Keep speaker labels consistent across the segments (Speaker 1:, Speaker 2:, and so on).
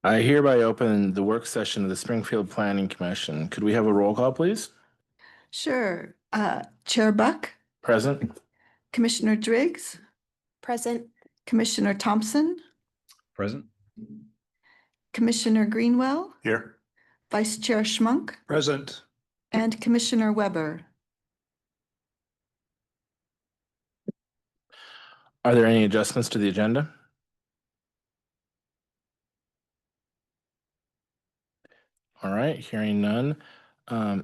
Speaker 1: I hereby open the work session of the Springfield Planning Commission. Could we have a roll call, please?
Speaker 2: Sure. Chair Buck,
Speaker 1: Present.
Speaker 2: Commissioner Driggs,
Speaker 3: Present.
Speaker 2: Commissioner Thompson,
Speaker 4: Present.
Speaker 2: Commissioner Greenwell,
Speaker 4: Here.
Speaker 2: Vice Chair Schmunk,
Speaker 4: Present.
Speaker 2: and Commissioner Weber.
Speaker 1: Are there any adjustments to the agenda? All right, hearing none.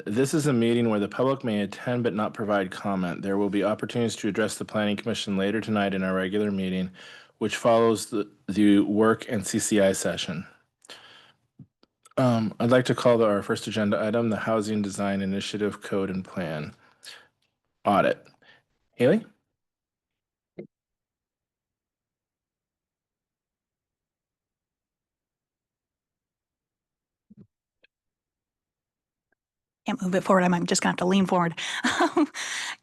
Speaker 1: This is a meeting where the public may attend but not provide comment. There will be opportunities to address the Planning Commission later tonight in our regular meeting, which follows the work and CCI session. I'd like to call our first agenda item, the Housing Design Initiative Code and Plan Audit. Haley?
Speaker 3: Can't move it forward. I'm just gonna have to lean forward.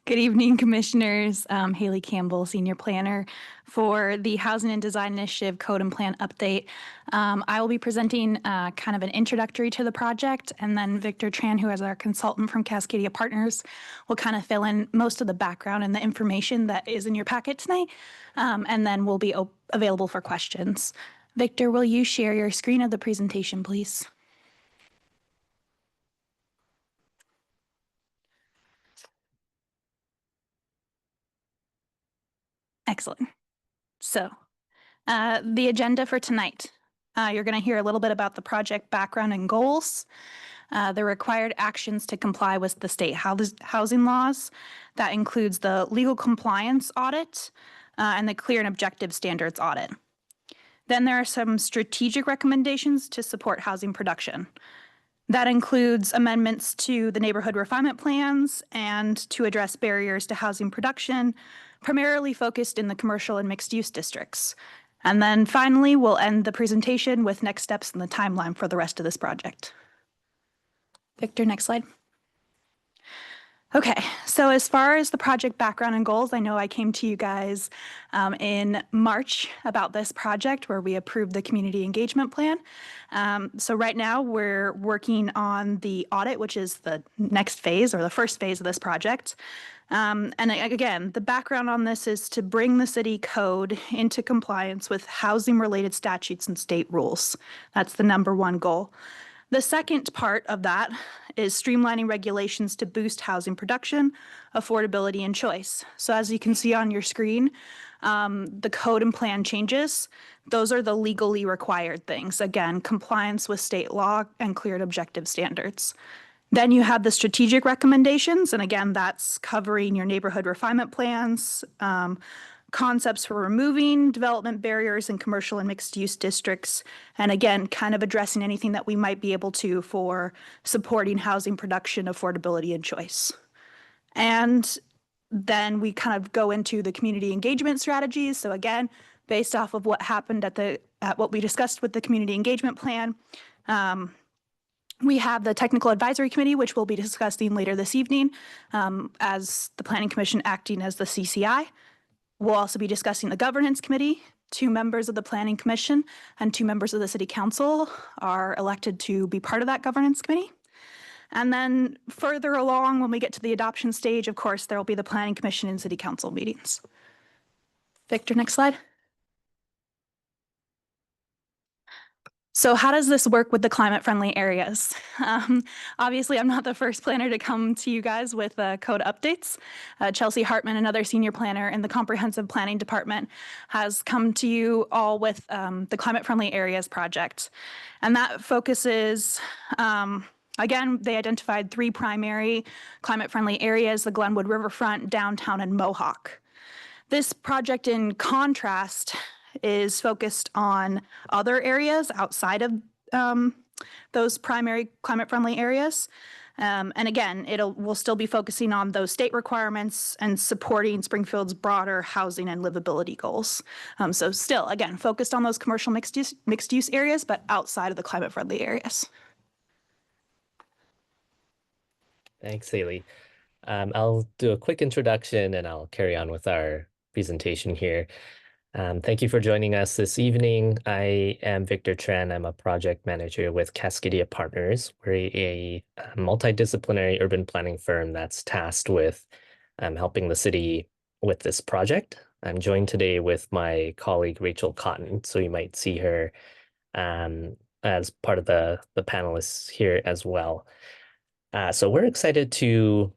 Speaker 3: Good evening, commissioners. Haley Campbell, Senior Planner for the Housing and Design Initiative Code and Plan Update. I will be presenting kind of an introductory to the project, and then Victor Tran, who is our consultant from Cascadia Partners, will kind of fill in most of the background and the information that is in your packet tonight, and then we'll be available for questions. Victor, will you share your screen of the presentation, please? Excellent. So the agenda for tonight, you're going to hear a little bit about the project background and goals, the required actions to comply with the state housing laws. That includes the legal compliance audit and the clear and objective standards audit. Then there are some strategic recommendations to support housing production. That includes amendments to the neighborhood refinement plans and to address barriers to housing production, primarily focused in the commercial and mixed use districts. And then finally, we'll end the presentation with next steps in the timeline for the rest of this project. Victor, next slide. Okay, so as far as the project background and goals, I know I came to you guys in March about this project where we approved the community engagement plan. So right now we're working on the audit, which is the next phase or the first phase of this project. And again, the background on this is to bring the city code into compliance with housing related statutes and state rules. That's the #1 goal. The second part of that is streamlining regulations to boost housing production, affordability, and choice. So as you can see on your screen, the code and plan changes. Those are the legally required things. Again, compliance with state law and clear and objective standards. Then you have the strategic recommendations, and again, that's covering your neighborhood refinement plans, concepts for removing development barriers in commercial and mixed use districts, and again, kind of addressing anything that we might be able to for supporting housing production, affordability, and choice. And then we kind of go into the community engagement strategies. So again, based off of what happened at what we discussed with the community engagement plan, we have the technical advisory committee, which we'll be discussing later this evening, as the Planning Commission acting as the CCI. We'll also be discussing the governance committee. 2 members of the Planning Commission and 2 members of the City Council are elected to be part of that governance committee. And then further along, when we get to the adoption stage, of course, there will be the Planning Commission and City Council meetings. Victor, next slide. So how does this work with the climate-friendly areas? Obviously, I'm not the first planner to come to you guys with code updates. Chelsea Hartman, another senior planner in the Comprehensive Planning Department, has come to you all with the Climate-Friendly Areas Project. And that focuses, again, they identified 3 primary climate-friendly areas, the Glenwood Riverfront, downtown, and Mohawk. This project, in contrast, is focused on other areas outside of those primary climate-friendly areas. And again, we'll still be focusing on those state requirements and supporting Springfield's broader housing and livability goals. So still, again, focused on those commercial mixed-use areas, but outside of the climate-friendly areas.
Speaker 5: Thanks, Haley. I'll do a quick introduction and I'll carry on with our presentation here. Thank you for joining us this evening. I am Victor Tran. I'm a project manager with Cascadia Partners. We're a multidisciplinary urban planning firm that's tasked with helping the city with this project. I'm joined today with my colleague Rachel Cotton, so you might see her as part of the panelists here as well. So we're excited to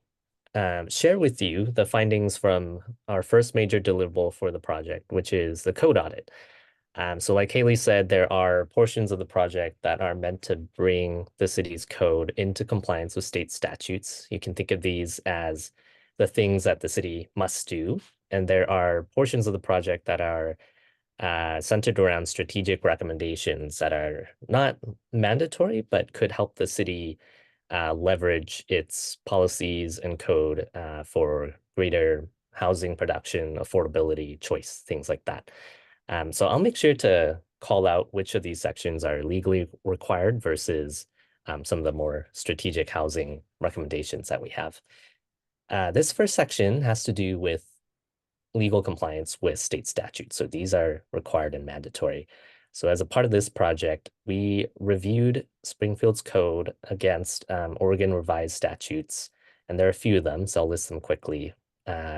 Speaker 5: share with you the findings from our first major deliverable for the project, which is the code audit. So like Haley said, there are portions of the project that are meant to bring the city's code into compliance with state statutes. You can think of these as the things that the city must do. And there are portions of the project that are centered around strategic recommendations that are not mandatory, but could help the city leverage its policies and code for greater housing production, affordability, choice, things like that. So I'll make sure to call out which of these sections are legally required versus some of the more strategic housing recommendations that we have. This first section has to do with legal compliance with state statutes. So these are required and mandatory. So as a part of this project, we reviewed Springfield's code against Oregon revised statutes, and there are a few of them, so I'll list them quickly.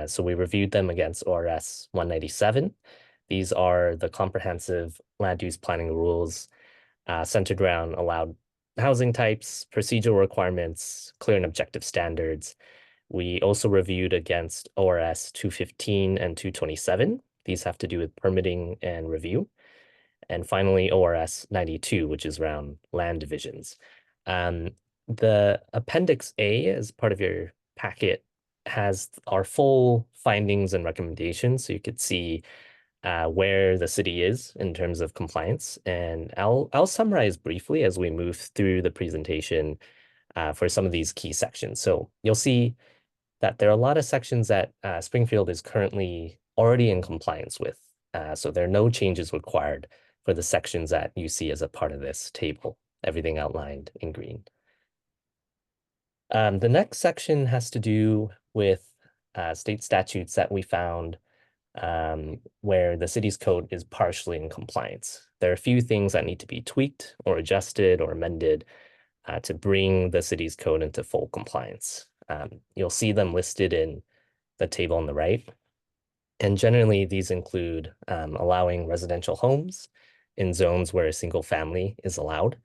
Speaker 5: So we reviewed them against ORS 197. These are the comprehensive land use planning rules centered around allowed housing types, procedural requirements, clear and objective standards. We also reviewed against ORS 215 and 227. These have to do with permitting and review. And finally, ORS 92, which is around land divisions. The Appendix A, as part of your packet, has our full findings and recommendations. So you could see where the city is in terms of compliance. And I'll summarize briefly as we move through the presentation for some of these key sections. So you'll see that there are a lot of sections that Springfield is currently already in compliance with. So there are no changes required for the sections that you see as a part of this table, everything outlined in green. The next section has to do with state statutes that we found where the city's code is partially in compliance. There are a few things that need to be tweaked or adjusted or amended to bring the city's code into full compliance. You'll see them listed in the table on the right. And generally, these include allowing residential homes in zones where a single family is allowed,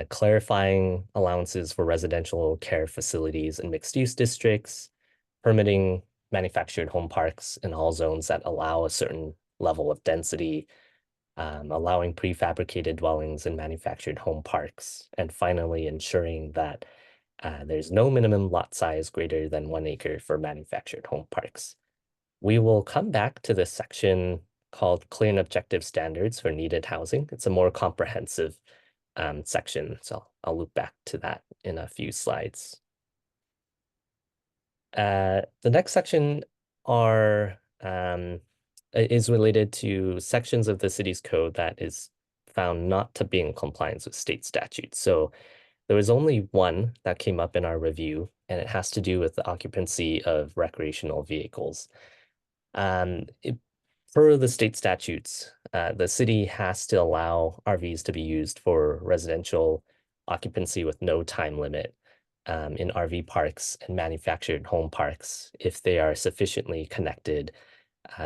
Speaker 5: clarifying allowances for residential care facilities in mixed-use districts, permitting manufactured home parks in all zones that allow a certain level of density, allowing prefabricated dwellings in manufactured home parks, and finally ensuring that there's no minimum lot size greater than 1 acre for manufactured home parks. We will come back to this section called Clear and Objective Standards for Needed Housing. It's a more comprehensive section, so I'll loop back to that in a few slides. The next section is related to sections of the city's code that is found not to be in compliance with state statutes. So there was only one that came up in our review, and it has to do with the occupancy of recreational vehicles. Per the state statutes, the city has to allow RVs to be used for residential occupancy with no time limit in RV parks and manufactured home parks if they are sufficiently connected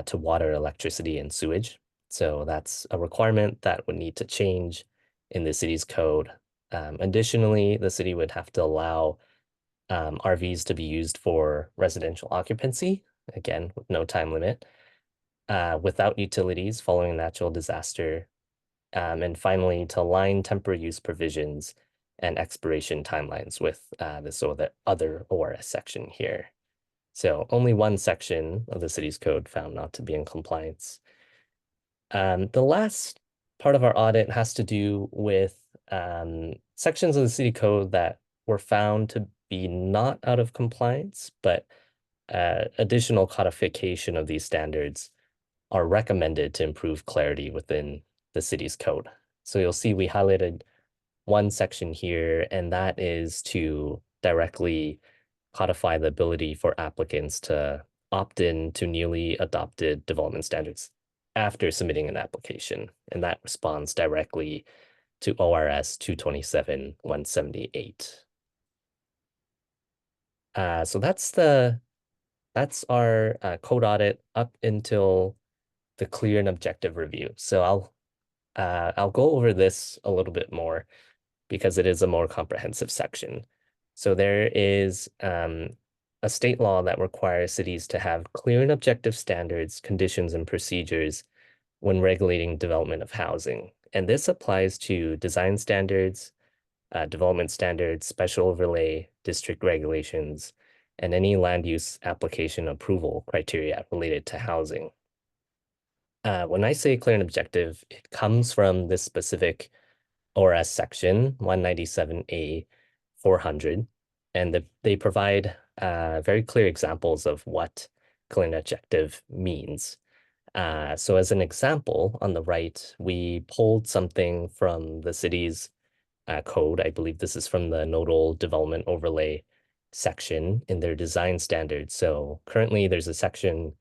Speaker 5: to water, electricity, and sewage. So that's a requirement that would need to change in the city's code. Additionally, the city would have to allow RVs to be used for residential occupancy, again, with no time limit, without utilities following a natural disaster, and finally, to align temporary use provisions and expiration timelines with the other ORS section here. So only one section of the city's code found not to be in compliance. The last part of our audit has to do with sections of the city code that were found to be not out of compliance, but additional codification of these standards are recommended to improve clarity within the city's code. So you'll see we highlighted one section here, and that is to directly codify the ability for applicants to opt in to newly adopted development standards. after submitting an application, and that responds directly to ORS 227-178. So that's our code audit up until the clear and objective review. So I'll go over this a little bit more because it is a more comprehensive section. So there is a state law that requires cities to have clear and objective standards, conditions, and procedures when regulating development of housing. And this applies to design standards, development standards, special overlay, district regulations, and any land use application approval criteria related to housing. When I say clear and objective, it comes from this specific ORS section 197A 400, and they provide very clear examples of what clear and objective means. So as an example, on the right, we pulled something from the city's code. I believe this is from the nodal development overlay section in their design standards. So currently there's a section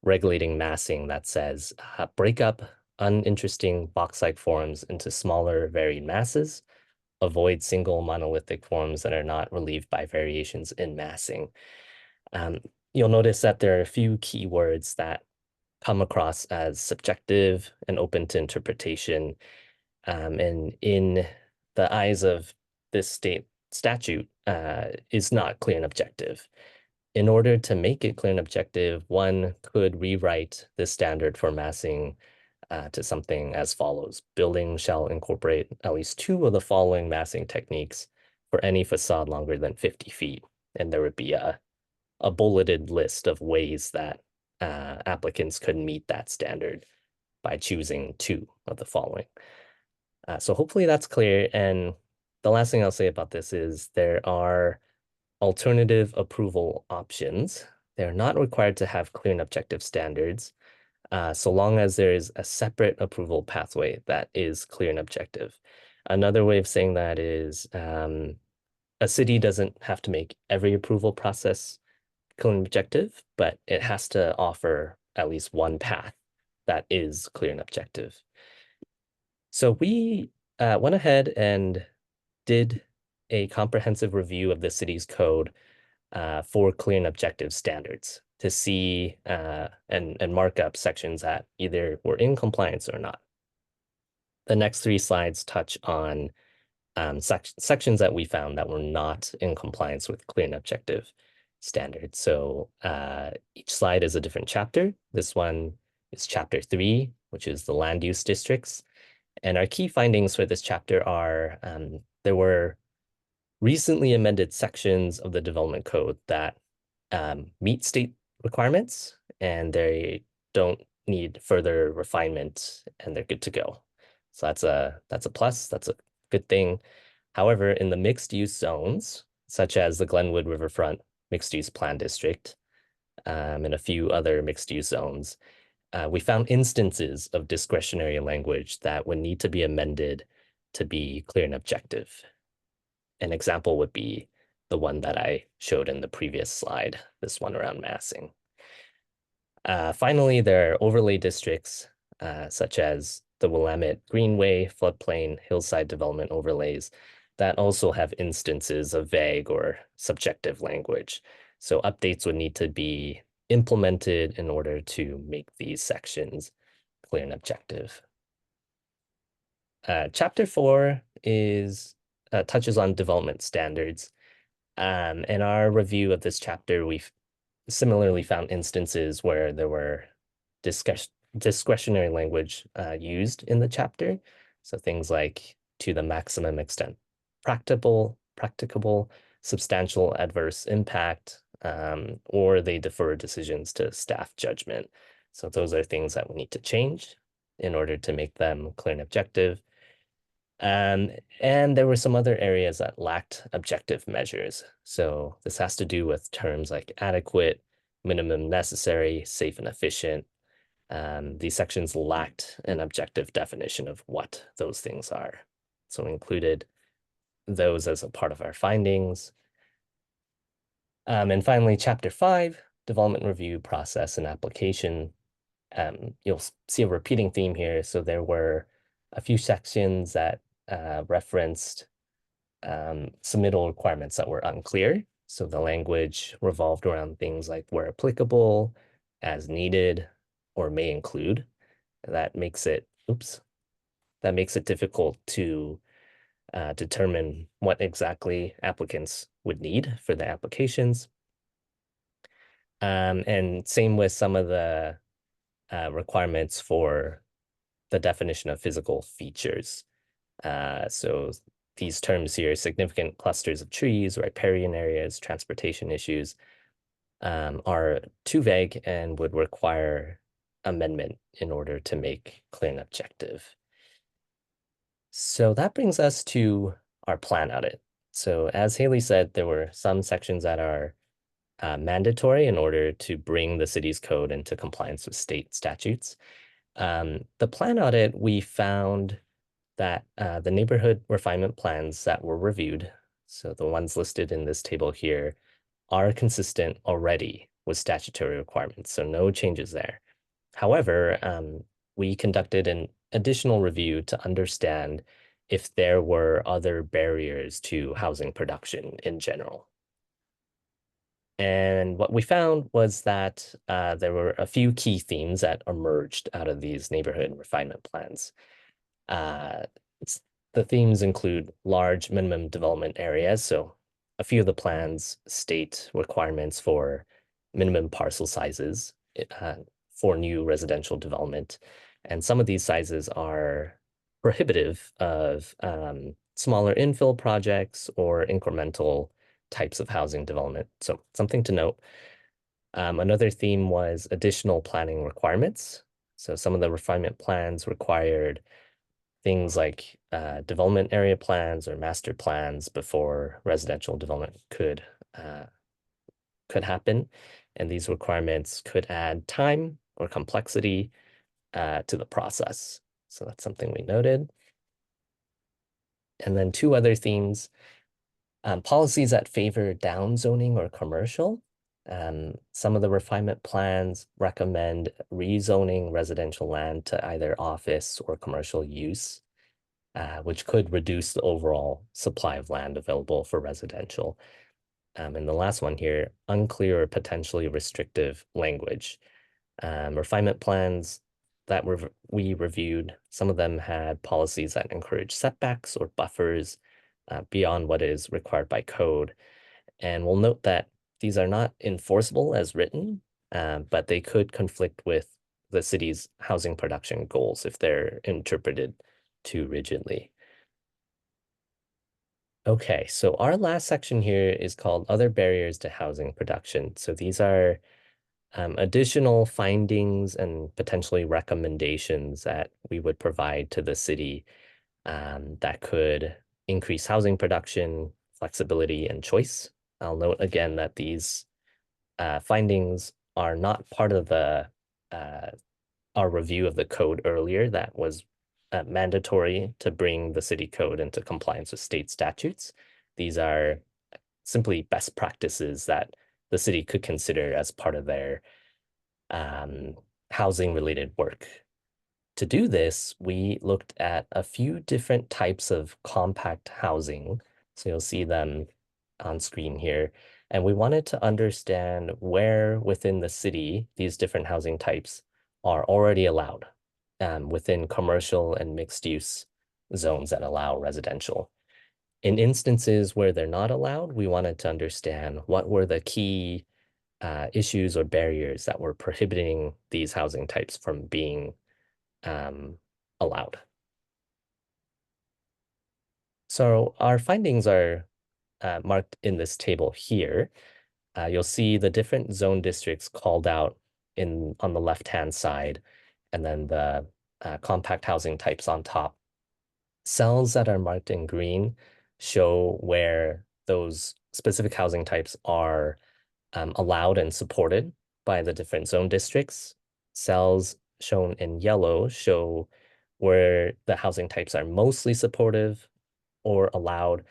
Speaker 5: regulating massing that says break up uninteresting box-like forms into smaller varied masses, avoid single monolithic forms that are not relieved by variations in massing. You'll notice that there are a few keywords that come across as subjective and open to interpretation. And in the eyes of this state statute, is not clear and objective. In order to make it clear and objective, one could rewrite this standard for massing to something as follows. Buildings shall incorporate at least 2 of the following massing techniques for any facade longer than 50 feet. And there would be a bulleted list of ways that applicants could meet that standard by choosing 2 of the following. So hopefully that's clear. And the last thing I'll say about this is there are alternative approval options. They're not required to have clear and objective standards, so long as there is a separate approval pathway that is clear and objective. Another way of saying that is a city doesn't have to make every approval process clear and objective, but it has to offer at least one path that is clear and objective. So we went ahead and did a comprehensive review of the city's code for clear and objective standards to see and mark up sections that either were in compliance or not. The next 3 slides touch on sections that we found that were not in compliance with clear and objective standards. So each slide is a different chapter. This one is chapter 3, which is the land use districts. And our key findings for this chapter are there were recently amended sections of the development code that meet state requirements and they don't need further refinement and they're good to go. So that's a plus, that's a good thing. However, in the mixed use zones, such as the Glenwood Riverfront Mixed Use Plan District and a few other mixed use zones, we found instances of discretionary language that would need to be amended to be clear and objective. An example would be the one that I showed in the previous slide, this one around massing. Finally, there are overlay districts such as the Willamette Greenway, floodplain, hillside development overlays that also have instances of vague or subjective language. So updates would need to be implemented in order to make these sections clear and objective. Chapter 4 is touches on development standards. In our review of this chapter, we've similarly found instances where there were discretionary language used in the chapter. So things like to the maximum extent practicable, substantial adverse impact, or they defer decisions to staff judgment. So those are things that we need to change in order to make them clear and objective. And there were some other areas that lacked objective measures. So this has to do with terms like adequate, minimum necessary, safe and efficient. These sections lacked an objective definition of what those things are. So we included those as a part of our findings. And finally, chapter 5, development review process and application. You'll see a repeating theme here. So there were a few sections that referenced submittal requirements that were unclear. So the language revolved around things like where applicable, as needed, or may include. That makes it, that makes it difficult to determine what exactly applicants would need for the applications. And same with some of the requirements for the definition of physical features. So these terms here, significant clusters of trees, riparian areas, transportation issues, are too vague and would require amendment in order to make clear and objective. So that brings us to our plan audit. So as Haley said, there were some sections that are mandatory in order to bring the city's code into compliance with state statutes. The plan audit, we found that the neighborhood refinement plans that were reviewed, so the ones listed in this table here, are consistent already with statutory requirements, so no changes there. However, we conducted an additional review to understand if there were other barriers to housing production in general. And what we found was that there were a few key themes that emerged out of these neighborhood refinement plans. The themes include large minimum development areas. So a few of the plans state requirements for minimum parcel sizes for new residential development. And some of these sizes are prohibitive of smaller infill projects or incremental types of housing development. So something to note. Another theme was additional planning requirements. So some of the refinement plans required things like development area plans or master plans before residential development could happen. And these requirements could add time or complexity to the process. So that's something we noted. And then two other themes, policies that favor downzoning or commercial. Some of the refinement plans recommend rezoning residential land to either office or commercial use, which could reduce the overall supply of land available for residential. And the last one here, unclear or potentially restrictive language. Refinement plans that we reviewed, some of them had policies that encourage setbacks or buffers beyond what is required by code. And we'll note that these are not enforceable as written, but they could conflict with the city's housing production goals if they're interpreted too rigidly. Okay, so our last section here is called Other Barriers to Housing Production. So these are additional findings and potentially recommendations that we would provide to the city that could increase housing production, flexibility, and choice. I'll note again that these findings are not part of the our review of the code earlier that was mandatory to bring the city code into compliance with state statutes. These are simply best practices that the city could consider as part of their housing related work. To do this, we looked at a few different types of compact housing. So you'll see them on screen here. And we wanted to understand where within the city these different housing types are already allowed within commercial and mixed use zones that allow residential. In instances where they're not allowed, we wanted to understand what were the key issues or barriers that were prohibiting these housing types from being allowed. So our findings are marked in this table here. You'll see the different zone districts called out on the left-hand side, and then the compact housing types on top. Cells that are marked in green show where those specific housing types are allowed and supported by the different zone districts. Cells shown in yellow show where the housing types are mostly supportive or allowed.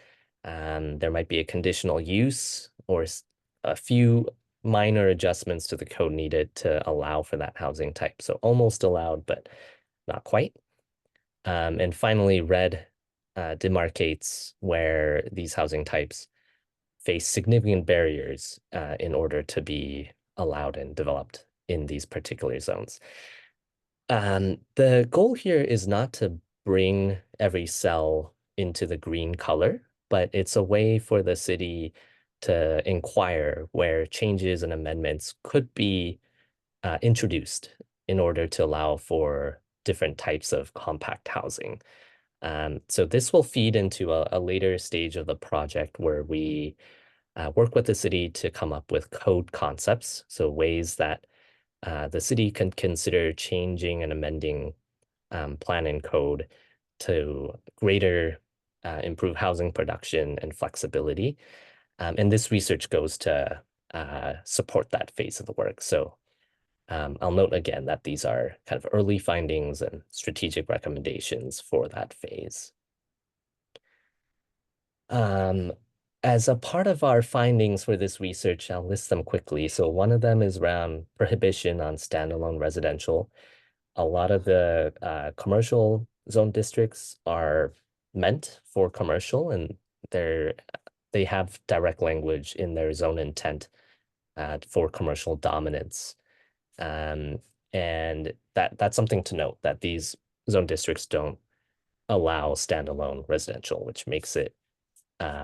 Speaker 5: There might be a conditional use or a few minor adjustments to the code needed to allow for that housing type. So almost allowed, but not quite. And finally, red demarcates where these housing types face significant barriers in order to be allowed and developed in these particular zones. The goal here is not to bring every cell into the green color, but it's a way for the city to inquire where changes and amendments could be introduced in order to allow for different types of compact housing. So this will feed into a later stage of the project where we work with the city to come up with code concepts, so ways that the city can consider changing and amending plan and code to greater improve housing production and flexibility. And this research goes to support that phase of the work. So I'll note again that these are kind of early findings and strategic recommendations for that phase. As a part of our findings for this research, I'll list them quickly. So one of them is around prohibition on standalone residential. A lot of the commercial zone districts are meant for commercial, and they have direct language in their zone intent for commercial dominance. And that's something to note, that these zone districts don't allow standalone residential, which makes it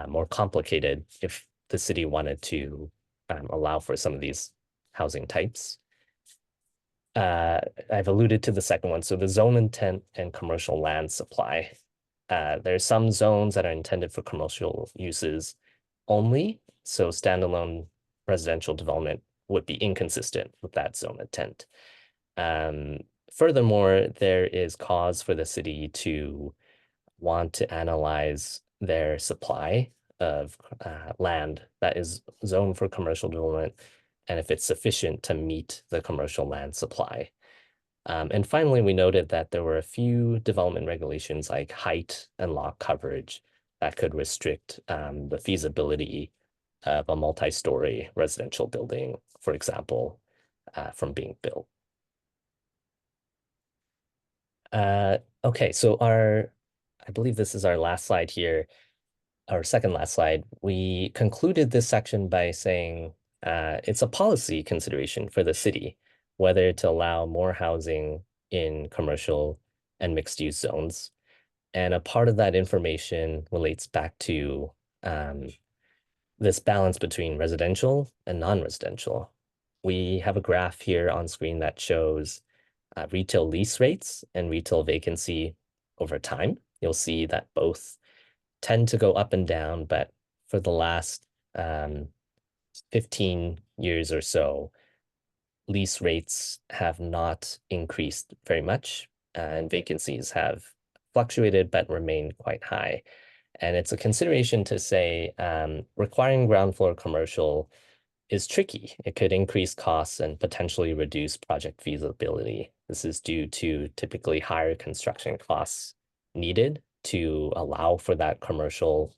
Speaker 5: more complicated if the city wanted to allow for some of these housing types. I've alluded to the second one. So the zone intent and commercial land supply. There's some zones that are intended for commercial uses only. So standalone residential development would be inconsistent with that zone intent. Furthermore, there is cause for the city to want to analyze their supply of land that is zoned for commercial development, and if it's sufficient to meet the commercial land supply. And finally, we noted that there were a few development regulations like height and lot coverage that could restrict the feasibility of a multi-story residential building, for example, from being built. Okay, so I believe this is our last slide here, our second last slide. We concluded this section by saying it's a policy consideration for the city whether to allow more housing in commercial and mixed-use zones. And a part of that information relates back to this balance between residential and non-residential. We have a graph here on screen that shows retail lease rates and retail vacancy over time. You'll see that both tend to go up and down, but for the last 15 years or so, lease rates have not increased very much, and vacancies have fluctuated but remain quite high. And it's a consideration to say requiring ground floor commercial is tricky. It could increase costs and potentially reduce project feasibility. This is due to typically higher construction costs needed to allow for that commercial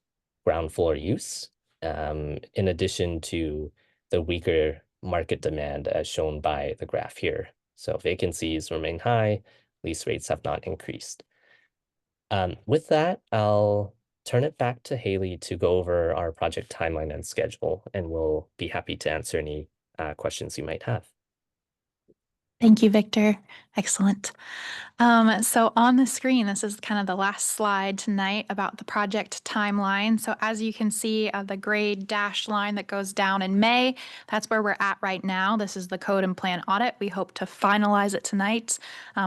Speaker 5: ground floor use, in addition to the weaker market demand as shown by the graph here. So vacancies remain high, lease rates have not increased. With that, I'll turn it back to Haley to go over our project timeline and schedule, and we'll be happy to answer any questions you might have.
Speaker 3: Thank you, Victor. Excellent. So on the screen, this is kind of the last slide tonight about the project timeline. So as you can see, the gray dashed line that goes down in May, that's where we're at right now. This is the code and plan audit. We hope to finalize it tonight.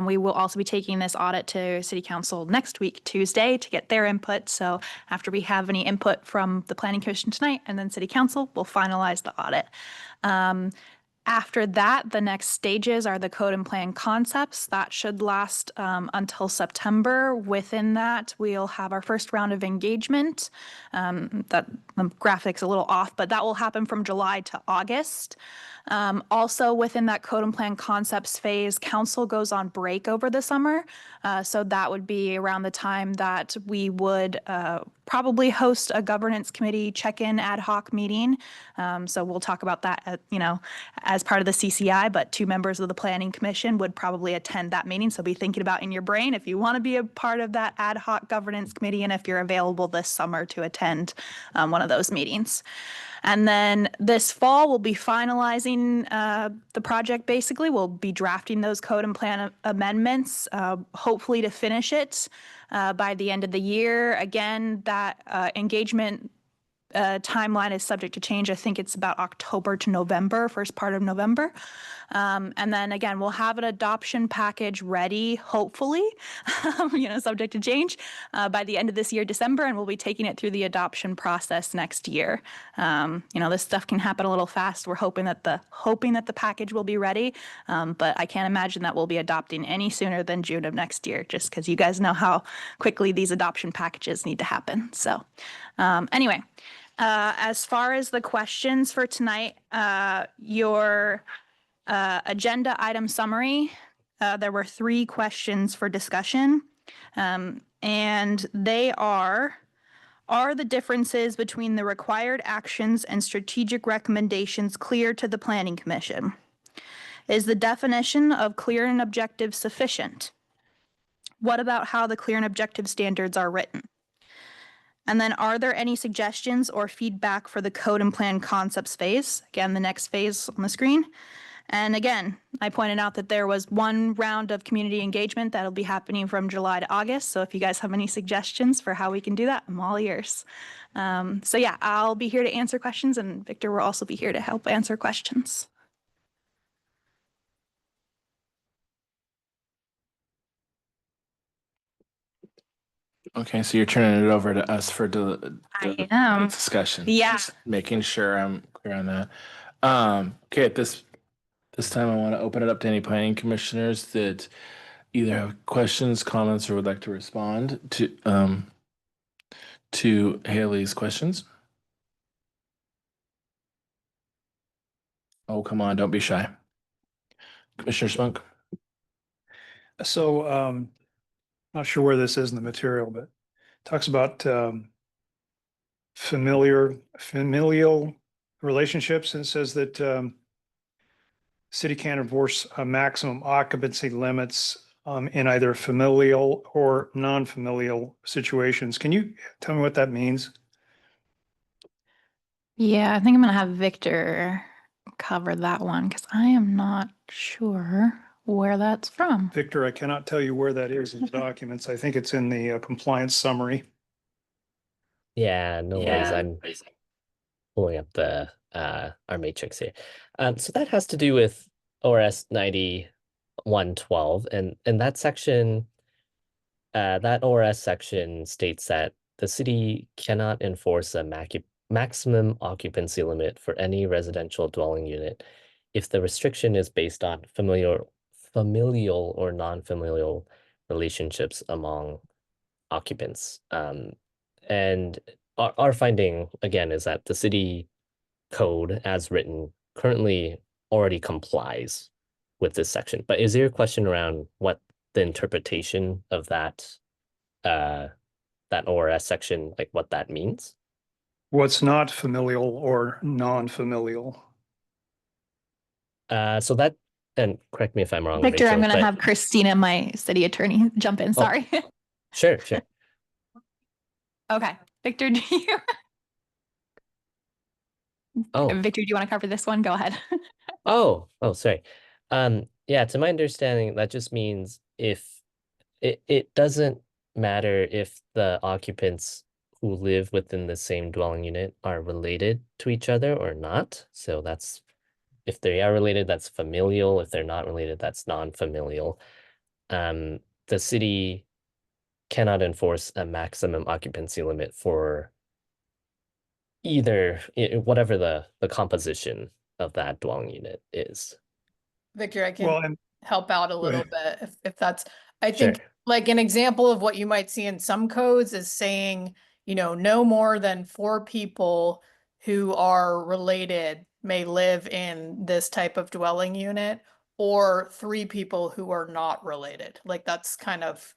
Speaker 3: We will also be taking this audit to City Council next week, Tuesday, to get their input. So after we have any input from the Planning Commission tonight and then City Council, we'll finalize the audit. After that, the next stages are the code and plan concepts. That should last until September. Within that, we'll have our first round of engagement. That the graphic's a little off, but that will happen from July to August. Also within that code and plan concepts phase, council goes on break over the summer. So that would be around the time that we would probably host a governance committee check-in ad hoc meeting. So we'll talk about that as part of the CCI, but 2 members of the planning commission would probably attend that meeting. So be thinking about in your brain if you want to be a part of that ad hoc governance committee and if you're available this summer to attend one of those meetings. And then this fall, we'll be finalizing the project, basically. We'll be drafting those code and plan amendments, hopefully to finish it by the end of the year. Again, that engagement timeline is subject to change. I think it's about October to November, first part of November. And then again, we'll have an adoption package ready, hopefully, subject to change by the end of this year, December, and we'll be taking it through the adoption process next year. This stuff can happen a little fast. We're hoping that the package will be ready, but I can't imagine that we'll be adopting any sooner than June of next year, just because you guys know how quickly these adoption packages need to happen. So anyway, as far as the questions for tonight, your agenda item summary, there were 3 questions for discussion, and they are the differences between the required actions and strategic recommendations clear to the Planning Commission? Is the definition of clear and objective sufficient? What about how the clear and objective standards are written? And then are there any suggestions or feedback for the code and plan concepts phase? Again, the next phase on the screen. And again, I pointed out that there was 1 round of community engagement that'll be happening from July to August. So if you guys have any suggestions for how we can do that, I'm all ears. So yeah, I'll be here to answer questions, and Victor will also be here to help answer questions.
Speaker 1: Okay, so you're turning it over to us for
Speaker 3: I am.
Speaker 1: discussion.
Speaker 3: Yeah.
Speaker 1: Just making sure I'm clear on that. Okay, at this time, I want to open it up to any planning commissioners that either have questions, comments, or would like to respond to Haley's questions. Oh, come on, don't be shy. Commissioner Spunk?
Speaker 4: So, not sure where this is in the material, but talks about familial relationships, and says that city can enforce maximum occupancy limits in either familial or non-familial situations. Can you tell me what that means?
Speaker 3: Yeah, I think I'm going to have Victor cover that one because I am not sure where that's from.
Speaker 4: Victor, I cannot tell you where that is in the documents. I think it's in the compliance summary.
Speaker 5: Yeah, no worries. I'm pulling up the our matrix here. So that has to do with ORS 9112, and that section, that ORS section states that the city cannot enforce a maximum occupancy limit for any residential dwelling unit if the restriction is based on familial or non-familial relationships among occupants. And our finding, again, is that the city code as written currently already complies with this section. But is there a question around what the interpretation of that ORS section, like what that means?
Speaker 4: What's not familial or non-familial?
Speaker 5: So that, and correct me if I'm wrong,
Speaker 3: Victor,
Speaker 5: Rachel,
Speaker 3: I'm going to
Speaker 5: but-
Speaker 3: have Christina, my city attorney, jump in. Sorry.
Speaker 5: Sure.
Speaker 3: Okay. Victor, do you?
Speaker 5: Oh,
Speaker 3: Victor, do you want to cover this one? Go ahead.
Speaker 5: oh, sorry. Yeah, to my understanding, that just means if it doesn't matter if the occupants who live within the same dwelling unit are related to each other or not. So that's, if they are related, that's familial. If they're not related, that's non-familial. The city cannot enforce a maximum occupancy limit for either, whatever the composition of that dwelling unit is.
Speaker 6: Victor, I
Speaker 4: Well,
Speaker 6: can
Speaker 4: and
Speaker 6: help out a little
Speaker 4: ahead.
Speaker 6: bit if that's, I think
Speaker 5: Sure.
Speaker 6: like an example of what you might see in some codes is saying, no more than 4 people who are related may live in this type of dwelling unit, or 3 people who are not related. Like that's kind of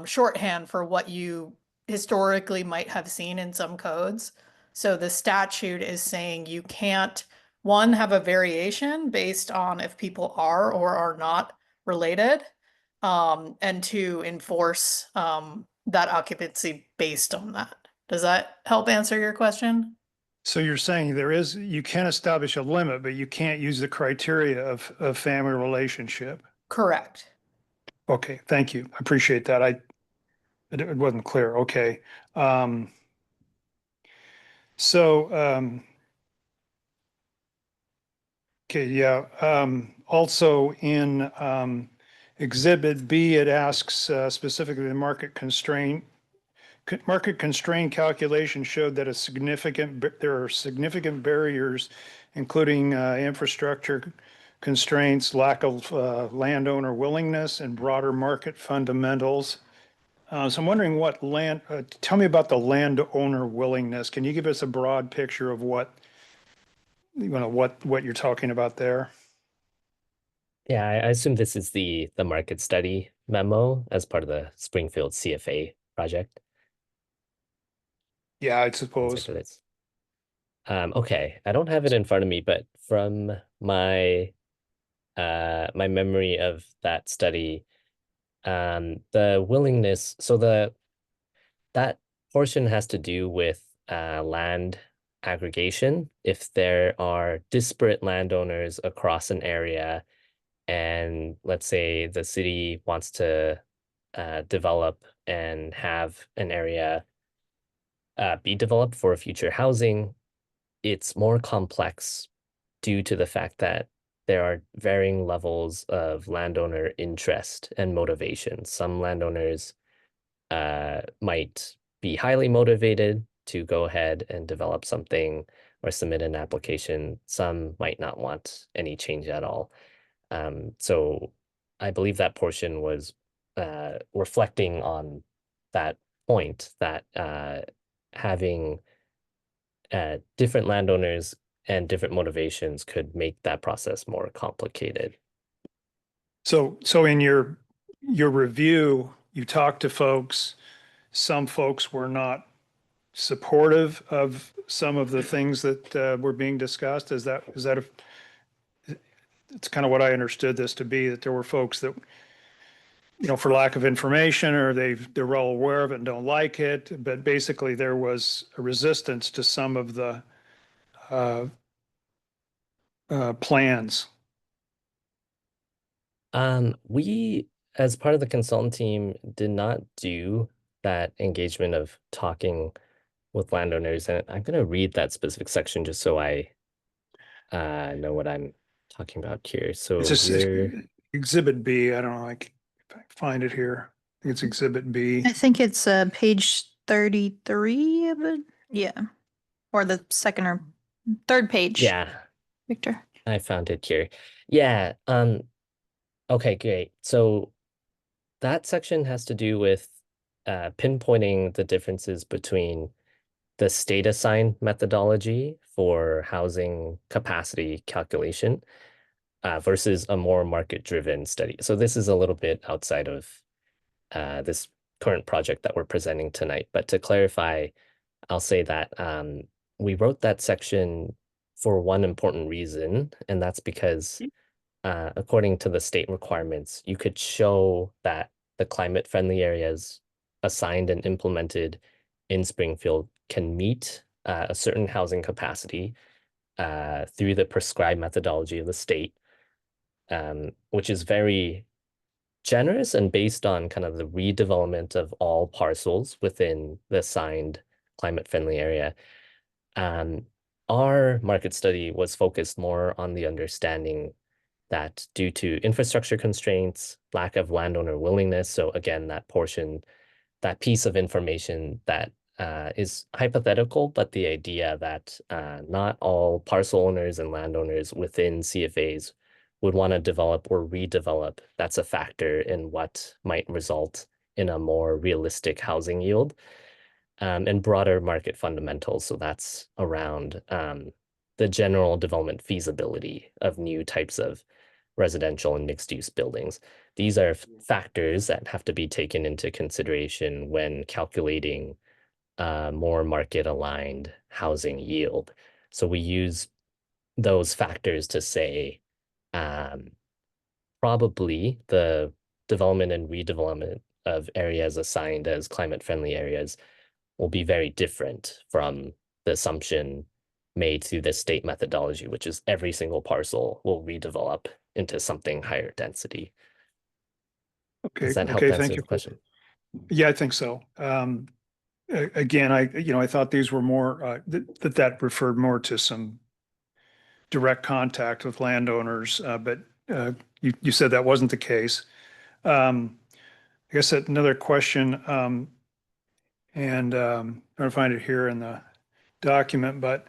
Speaker 6: shorthand for what you historically might have seen in some codes. So the statute is saying you can't, one, have a variation based on if people are or are not related, and 2, enforce that occupancy based on that. Does that help answer your question?
Speaker 4: So you're saying you can establish a limit, but you can't use the criteria of family relationship.
Speaker 6: Correct.
Speaker 4: Okay, thank you. I appreciate that. It wasn't clear. Okay. So, okay, yeah. Also in Exhibit B, it asks specifically the market constraint calculation showed that there are significant barriers, including infrastructure constraints, lack of landowner willingness, and broader market fundamentals. So I'm wondering tell me about the landowner willingness. Can you give us a broad picture of what you're talking about there?
Speaker 5: Yeah, I assume this is the market study memo as part of the Springfield CFA project.
Speaker 4: Yeah, I
Speaker 5: One
Speaker 4: suppose.
Speaker 5: second, okay, I don't have it in front of me, but from my my memory of that study, the willingness, so that portion has to do with land aggregation. If there are disparate landowners across an area, and let's say the city wants to develop and have an area be developed for future housing, it's more complex due to the fact that there are varying levels of landowner interest and motivation. Some landowners might be highly motivated to go ahead and develop something or submit an application. Some might not want any change at all. So I believe that portion was reflecting on that point that having different landowners and different motivations could make that process more complicated.
Speaker 4: So in your review, you talked to folks. Some folks were not supportive of some of the things that were being discussed. It's kind of what I understood this to be, that there were folks that, for lack of information, or they're well aware of it and don't like it, but basically there was a resistance to some of the plans.
Speaker 5: We, as part of the consultant team, did not do that engagement of talking with landowners. And I'm going to read that specific section just so I know what I'm talking about here. So
Speaker 4: It's just
Speaker 5: we're
Speaker 4: Exhibit B. I don't know, if I find it here. I think it's Exhibit B.
Speaker 7: I think it's page 33 of it. Yeah. Or the second or third page.
Speaker 5: yeah,
Speaker 7: Victor.
Speaker 5: I found it here. Yeah. Okay, great. So that section has to do with pinpointing the differences between the state assigned methodology for housing capacity calculation versus a more market driven study. So this is a little bit outside of this current project that we're presenting tonight. But to clarify, I'll say that we wrote that section for one important reason, and that's because according to the state requirements, you could show that the climate friendly areas assigned and implemented in Springfield can meet a certain housing capacity through the prescribed methodology of the state, which is very generous and based on kind of the redevelopment of all parcels within the assigned climate friendly area. Our market study was focused more on the understanding that due to infrastructure constraints, lack of landowner willingness, so again, that piece of information that is hypothetical, but the idea that not all parcel owners and landowners within CFAs would want to develop or redevelop, that's a factor in what might result in a more realistic housing yield, and broader market fundamentals. So that's around the general development feasibility of new types of residential and mixed use buildings. These are factors that have to be taken into consideration when calculating more market aligned housing yield. So we use those factors to say probably the development and redevelopment of areas assigned as climate friendly areas will be very different from the assumption made through the state methodology, which is every single parcel will redevelop into something higher density.
Speaker 4: Okay,
Speaker 5: Does that help
Speaker 4: okay,
Speaker 5: answer
Speaker 4: thank
Speaker 5: the
Speaker 4: you.
Speaker 5: question?
Speaker 4: Yeah, I think so. Again, I thought these were more, that referred more to some direct contact with landowners, but you said that wasn't the case. I guess another question, and trying to find it here in the document, but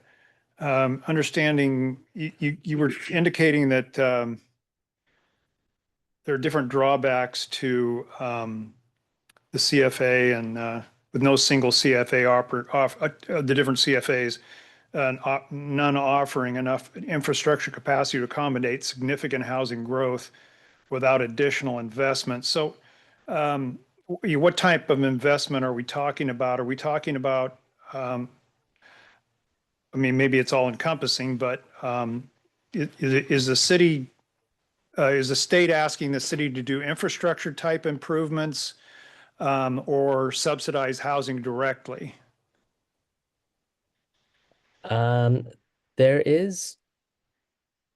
Speaker 4: understanding you were indicating that there are different drawbacks to the CFA and with no single CFA the different CFAs, none offering enough infrastructure capacity to accommodate significant housing growth without additional investment. So what type of investment are we talking about? Are we talking about, I mean, maybe it's all encompassing, but is the city, is the state asking the city to do infrastructure type improvements or subsidize housing directly?
Speaker 5: There is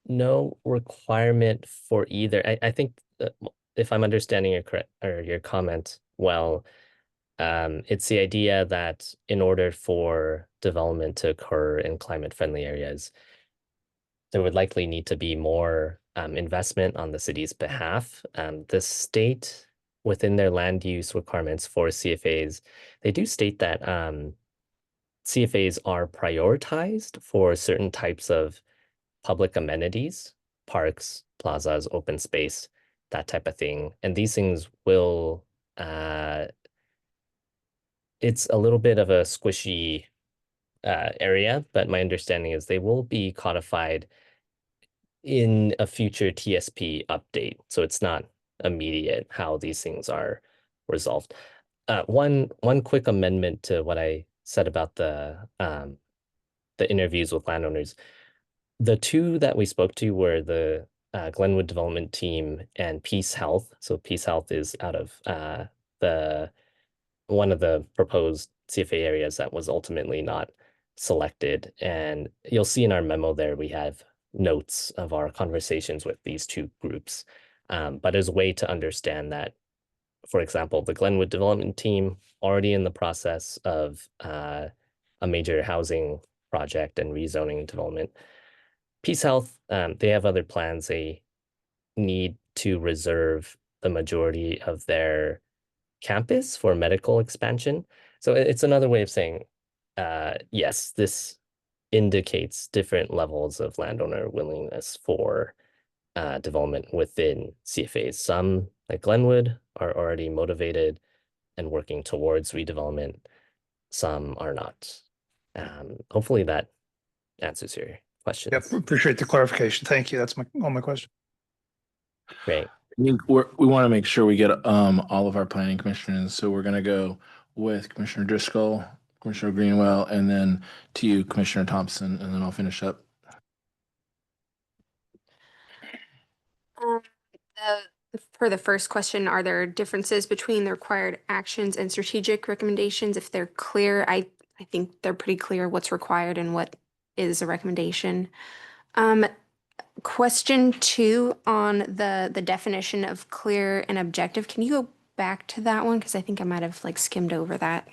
Speaker 5: no requirement for either. I think if I'm understanding your correct or your comment well, it's the idea that in order for development to occur in climate friendly areas, there would likely need to be more investment on the city's behalf. The state, within their land use requirements for CFAs, they do state that CFAs are prioritized for certain types of public amenities, parks, plazas, open space, that type of thing. And these things will, it's a little bit of a squishy area, but my understanding is they will be codified in a future TSP update. So it's not immediate how these things are resolved. One quick amendment to what I said about the interviews with landowners. The two that we spoke to were the Glenwood Development Team and Peace Health. So Peace Health is out of one of the proposed CFA areas that was ultimately not selected. And you'll see in our memo there, we have notes of our conversations with these two groups. But as a way to understand that, for example, the Glenwood Development Team already in the process of a major housing project and rezoning development. Peace Health, they have other plans. They need to reserve the majority of their campus for medical expansion. So it's another way of saying, yes, this indicates different levels of landowner willingness for development within CFAs. Some, like Glenwood, are already motivated and working towards redevelopment. Some are not. Hopefully that answers your questions.
Speaker 4: Yep, appreciate the clarification. Thank you. That's all my question.
Speaker 5: Great.
Speaker 1: I think we want to make sure we get all of our planning commissioners. So we're going to go with Commissioner Driscoll, Commissioner Greenwell, and then to you, Commissioner Thompson, and then I'll finish up.
Speaker 8: For the first question, are there differences between the required actions and strategic recommendations? If they're clear, I think they're pretty clear what's required and what is a recommendation. Question 2 on the definition of clear and objective. Can you go back to that one? Because I think I might have like skimmed over that.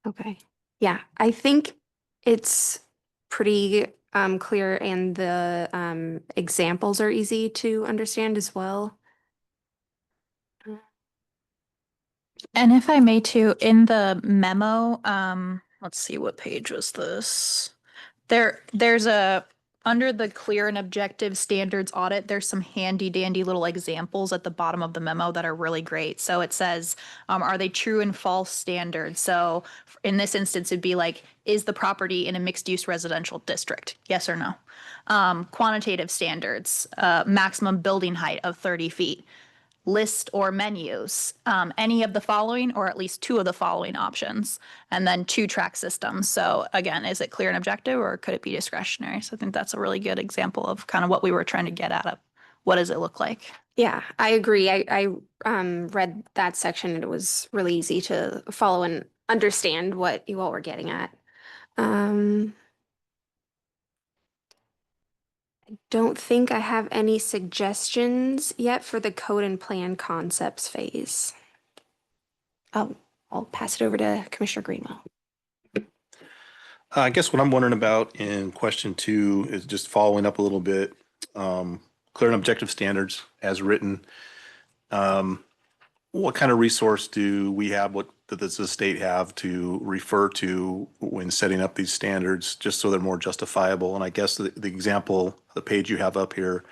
Speaker 8: Okay. Yeah, I think it's pretty clear and the examples are easy to understand as well.
Speaker 7: And if I may too, in the memo, let's see, what page was this? There's a under the clear and objective standards audit, there's some handy dandy little examples at the bottom of the memo that are really great. So it says, are they true and false standards? So in this instance, it'd be like, is the property in a mixed use residential district? Yes or no? Quantitative standards, maximum building height of 30 feet. List or menus, any of the following or at least two of the following options, and then 2-track systems. So again, is it clear and objective or could it be discretionary? So I think that's a really good example of kind of what we were trying to get at of what does it look like?
Speaker 8: Yeah, I agree. I read that section and it was really easy to follow and understand what you all were getting at. I don't think I have any suggestions yet for the code and plan concepts phase. I'll pass it over to Commissioner Greenwell.
Speaker 9: I guess what I'm wondering about in question 2 is just following up a little bit. Clear and objective standards as written. What kind of resource do we have, what does the state have to refer to when setting up these standards, just so they're more justifiable? And I guess the example, the page you have up here,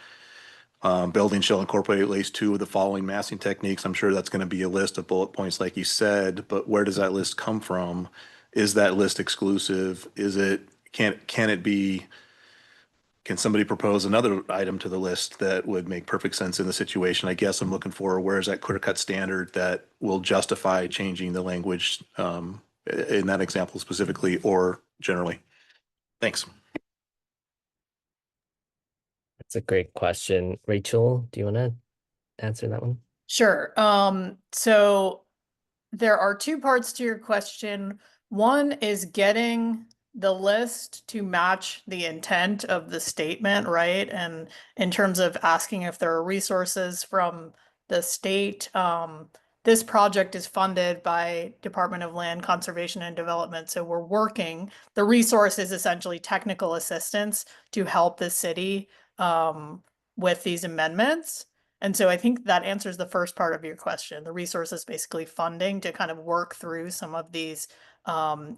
Speaker 9: building shall incorporate at least 2 of the following massing techniques. I'm sure that's going to be a list of bullet points like you said, but where does that list come from? Is that list exclusive? Is it, can it be, can somebody propose another item to the list that would make perfect sense in the situation? I guess I'm looking for, where is that clear-cut standard that will justify changing the language in that example specifically or generally? Thanks.
Speaker 5: That's a great question. Rachel, do you want to answer that one?
Speaker 6: Sure. So there are 2 parts to your question. One is getting the list to match the intent of the statement, right? And in terms of asking if there are resources from the state, this project is funded by Department of Land Conservation and Development. So we're working, the resource is essentially technical assistance to help the city with these amendments. And so I think that answers the first part of your question. The resource is basically funding to kind of work through some of these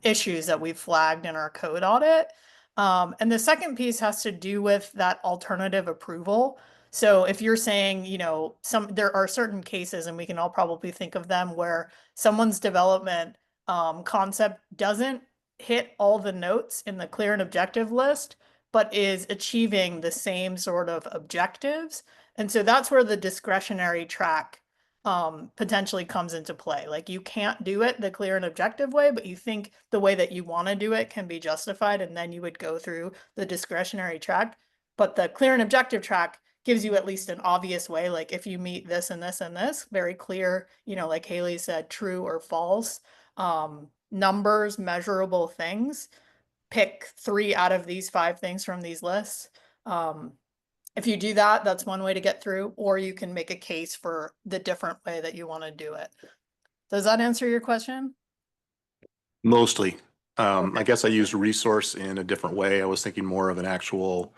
Speaker 6: issues that we've flagged in our code audit. And the second piece has to do with that alternative approval. So if you're saying, you know, there are certain cases, and we can all probably think of them, where someone's development concept doesn't hit all the notes in the clear and objective list, but is achieving the same sort of objectives. And so that's where the discretionary track potentially comes into play. Like, you can't do it the clear and objective way, but you think the way that you want to do it can be justified, and then you would go through the discretionary track. But the clear and objective track gives you at least an obvious way, like if you meet this and this and this, very clear, you know, like Haley said, true or false, numbers, measurable things. Pick 3 out of these 5 things from these lists. If you do that, that's one way to get through, or you can make a case for the different way that you want to do it. Does that answer your question?
Speaker 9: Mostly. I guess I used resource in a different way. I was thinking more of an actual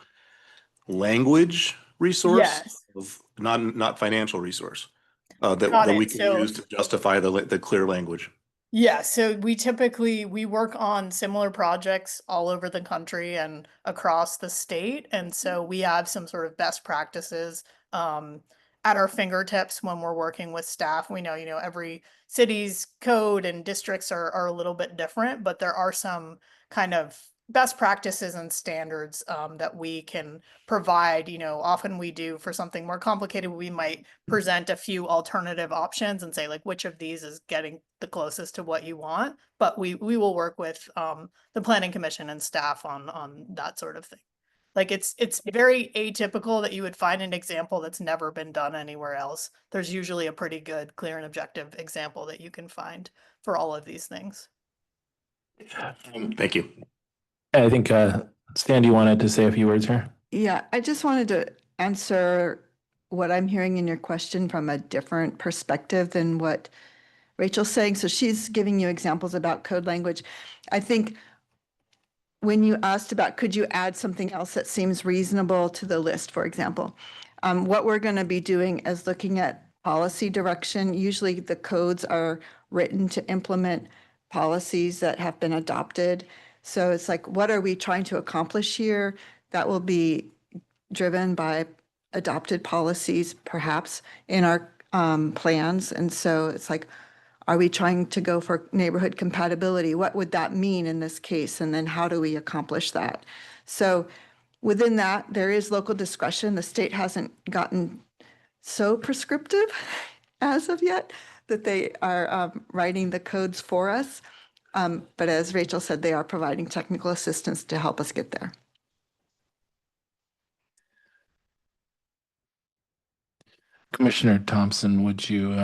Speaker 9: language resource,
Speaker 6: Yes.
Speaker 9: of not financial resource
Speaker 6: Got
Speaker 9: that we
Speaker 6: it.
Speaker 9: can
Speaker 6: So-
Speaker 9: use to justify the clear language.
Speaker 6: Yeah, so we work on similar projects all over the country and across the state. And so we have some sort of best practices at our fingertips when we're working with staff. We know, you know, every city's code and districts are a little bit different, but there are some kind of best practices and standards that we can provide. You know, often we do, for something more complicated, we might present a few alternative options and say, like, which of these is getting the closest to what you want. But we will work with the Planning Commission and staff on that sort of thing. Like, it's very atypical that you would find an example that's never been done anywhere else. There's usually a pretty good, clear and objective example that you can find for all of these things.
Speaker 9: Thank you.
Speaker 1: I think Stan, you wanted to say a few words here?
Speaker 2: Yeah, I just wanted to answer what I'm hearing in your question from a different perspective than what Rachel's saying. So she's giving you examples about code language. I think when you asked about, could you add something else that seems reasonable to the list, for example, what we're going to be doing is looking at policy direction. Usually the codes are written to implement policies that have been adopted. So it's like, what are we trying to accomplish here? that will be driven by adopted policies, perhaps in our plans. And so it's like, are we trying to go for neighborhood compatibility? What would that mean in this case? And then how do we accomplish that? So within that, there is local discretion. The state hasn't gotten so prescriptive as of yet that they are writing the codes for us. But as Rachel said, they are providing technical assistance to help us get there.
Speaker 1: Commissioner Thompson, would you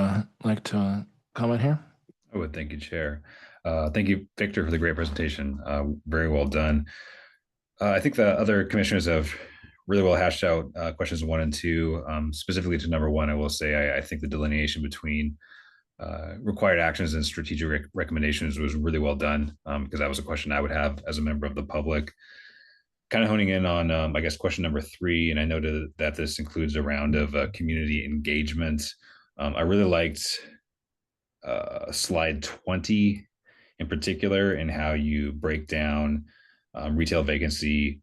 Speaker 1: like to comment here?
Speaker 10: I would. Thank you, Chair. Thank you, Victor, for the great presentation. Very well done. I think the other commissioners have really well hashed out questions 1 and 2. Specifically to number 1, I will say I think the delineation between required actions and strategic recommendations was really well done, because that was a question I would have as a member of the public. Kind of honing in on, I guess, question number 3, and I noted that this includes a round of community engagement. I really liked slide 20 in particular, and how you break down retail vacancy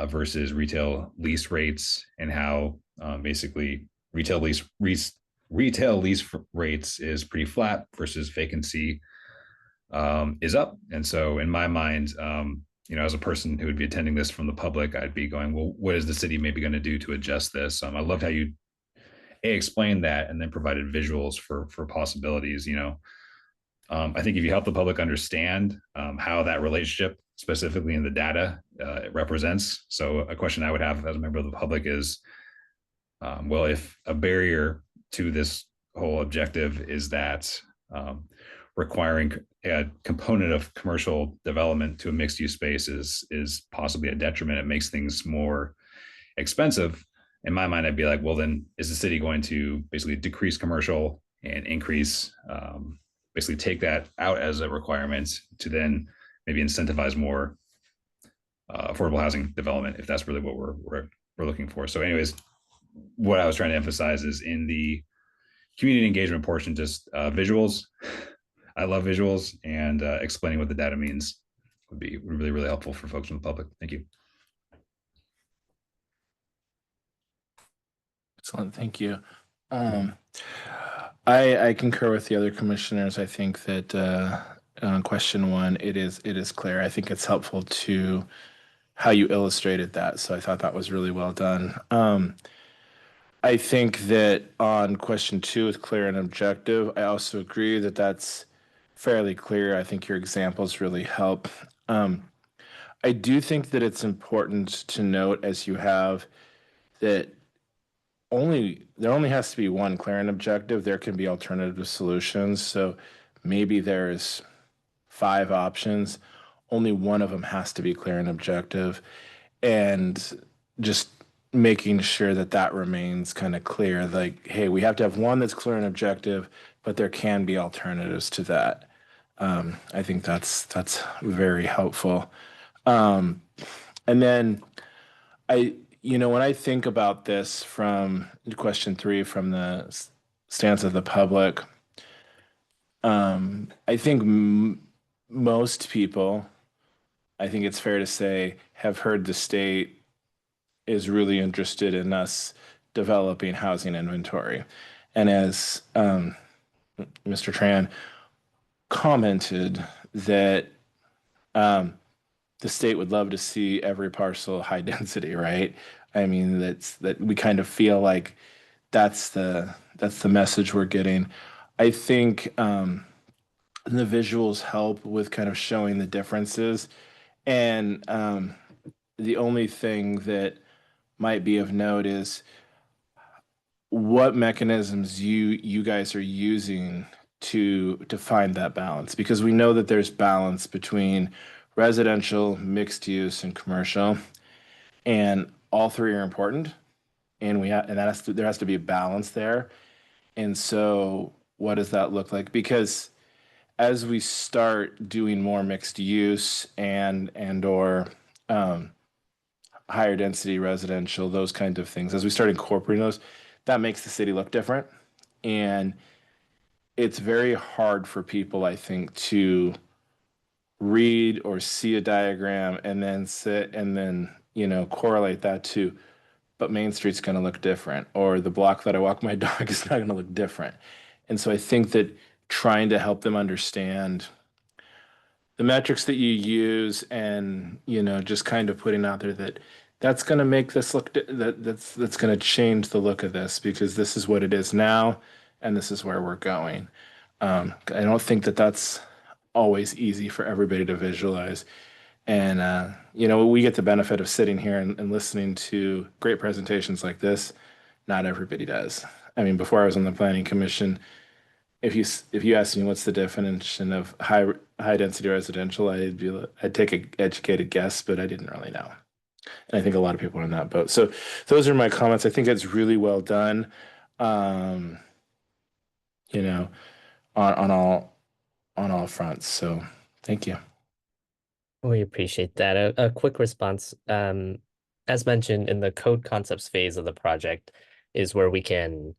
Speaker 10: versus retail lease rates, and how basically retail lease rates is pretty flat versus vacancy is up. And so in my mind, as a person who would be attending this from the public, I'd be going, well, what is the city maybe going to do to adjust this? I loved how you explained that and then provided visuals for possibilities. I think if you help the public understand how that relationship, specifically in the data, it represents. So a question I would have as a member of the public is, well, if a barrier to this whole objective is that requiring a component of commercial development to a mixed use space is possibly a detriment, it makes things more expensive. In my mind, I'd be like, well, then is the city going to basically decrease commercial and increase, basically take that out as a requirement to then maybe incentivize more affordable housing development, if that's really what we're looking for. So anyways, what I was trying to emphasize is in the community engagement portion, just visuals. I love visuals, and explaining what the data means would be really, really helpful for folks in the public. Thank you.
Speaker 1: Excellent, thank you. I concur with the other commissioners. I think that on question 1, it is clear. I think it's helpful to how you illustrated that. So I thought that was really well done. I think that on question 2 is clear and objective. I also agree that that's fairly clear. I think your examples really help. I do think that it's important to note, as you have, that there only has to be one clear and objective. There can be alternative solutions. So maybe there's 5 options. Only one of them has to be clear and objective. And just making sure that remains kind of clear. Like, hey, we have to have one that's clear and objective, but there can be alternatives to that. I think that's very helpful. And then when I think about this from question 3, from the stance of the public, I think most people, I think it's fair to say, have heard the state is really interested in us developing housing inventory. And as Mr. Tran commented, that the state would love to see every parcel high density, right? I mean, that we kind of feel like that's the message we're getting. I think the visuals help with kind of showing the differences. And the only thing that might be of note is what mechanisms you guys are using to find that balance, because we know that there's balance between residential, mixed use, and commercial, and all 3 are important, and there has to be a balance there. And so what does that look like? Because as we start doing more mixed use and/or higher density residential, those kinds of things, as we start incorporating those, that makes the city look different. And it's very hard for people, I think, to read or see a diagram and then sit and then correlate that to, but Main Street's going to look different, or the block that I walk my dog is not going to look different. And so I think that trying to help them understand the metrics that you use, and just kind of putting out there that that's going to make this look that's going to change the look of this, because this is what it is now and this is where we're going. I don't think that that's always easy for everybody to visualize. And we get the benefit of sitting here and listening to great presentations like this. Not everybody does. I mean, before I was on the Planning Commission, if you asked me what's the definition of high density residential, I'd take an educated guess, but I didn't really know. And I think a lot of people are in that boat. So those are my comments. I think it's really well done. On all fronts. So thank you.
Speaker 5: We appreciate that. A quick response. As mentioned, in the code concepts phase of the project is where we can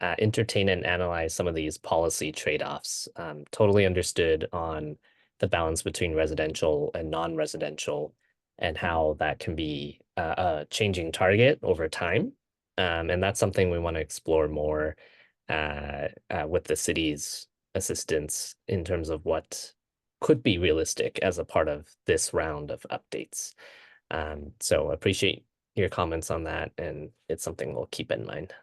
Speaker 5: entertain and analyze some of these policy trade-offs. Totally understood on the balance between residential and non-residential, and how that can be a changing target over time. And that's something we want to explore more with the city's assistance in terms of what could be realistic as a part of this round of updates. So appreciate your comments on that, and it's something we'll keep in mind.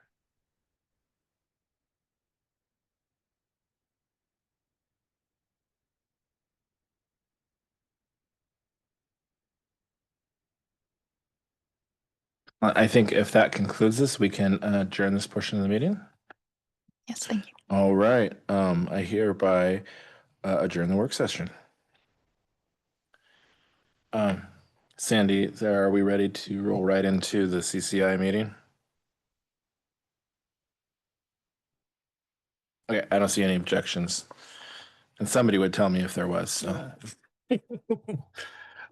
Speaker 1: I think if that concludes this, we can adjourn this portion of the meeting.
Speaker 3: Yes, thank you.
Speaker 1: All right. I hereby adjourn the work session. Sandy, are we ready to roll right into the CCI meeting? Okay, I don't see any objections. And somebody would tell me if there was. So.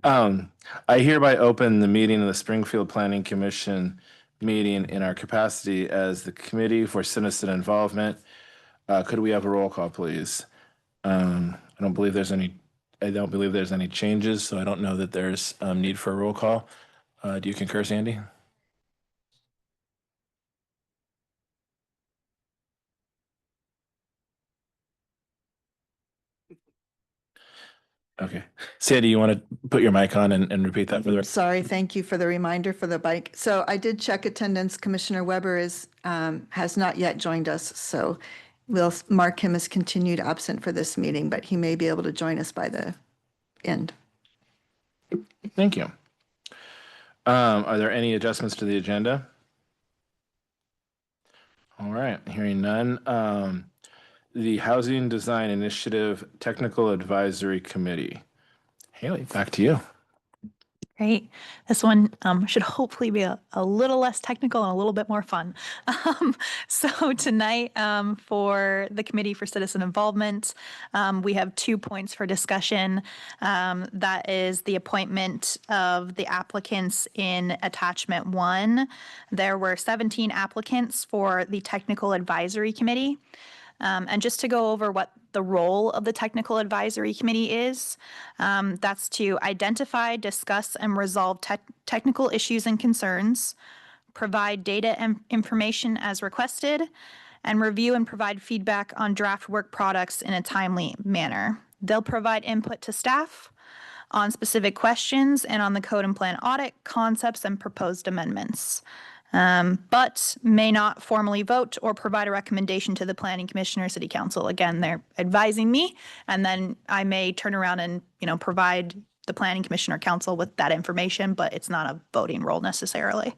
Speaker 1: I hereby open the meeting of the Springfield Planning Commission meeting in our capacity as the Committee for Citizen Involvement. Could we have a roll call, please? I don't believe there's any changes, so I don't know that there's need for a roll call. Do you concur, Sandy? Okay. Sandy, you want to put your mic on and repeat that for the rest?
Speaker 2: Sorry, thank you for the reminder for the bike. So I did check attendance. Commissioner Weber has not yet joined us, so we'll mark him as continued absent for this meeting, but he may be able to join us by the end.
Speaker 1: Thank you. Are there any adjustments to the agenda? All right, hearing none. The Housing Design Initiative Technical Advisory Committee. Haley, back to you.
Speaker 3: Great. This one should hopefully be a little less technical and a little bit more fun. So tonight, for the Committee for Citizen Involvement, we have 2 points for discussion. That is the appointment of the applicants in Attachment 1. There were 17 applicants for the Technical Advisory Committee. And just to go over what the role of the Technical Advisory Committee is, that's to identify, discuss, and resolve technical issues and concerns, provide data and information as requested, and review and provide feedback on draft work products in a timely manner. They'll provide input to staff on specific questions and on the code and plan audit, concepts, and proposed amendments. But may not formally vote or provide a recommendation to the Planning Commission or City Council. Again, they're advising me, and then I may turn around and, provide the Planning Commission or Council with that information, but it's not a voting role necessarily.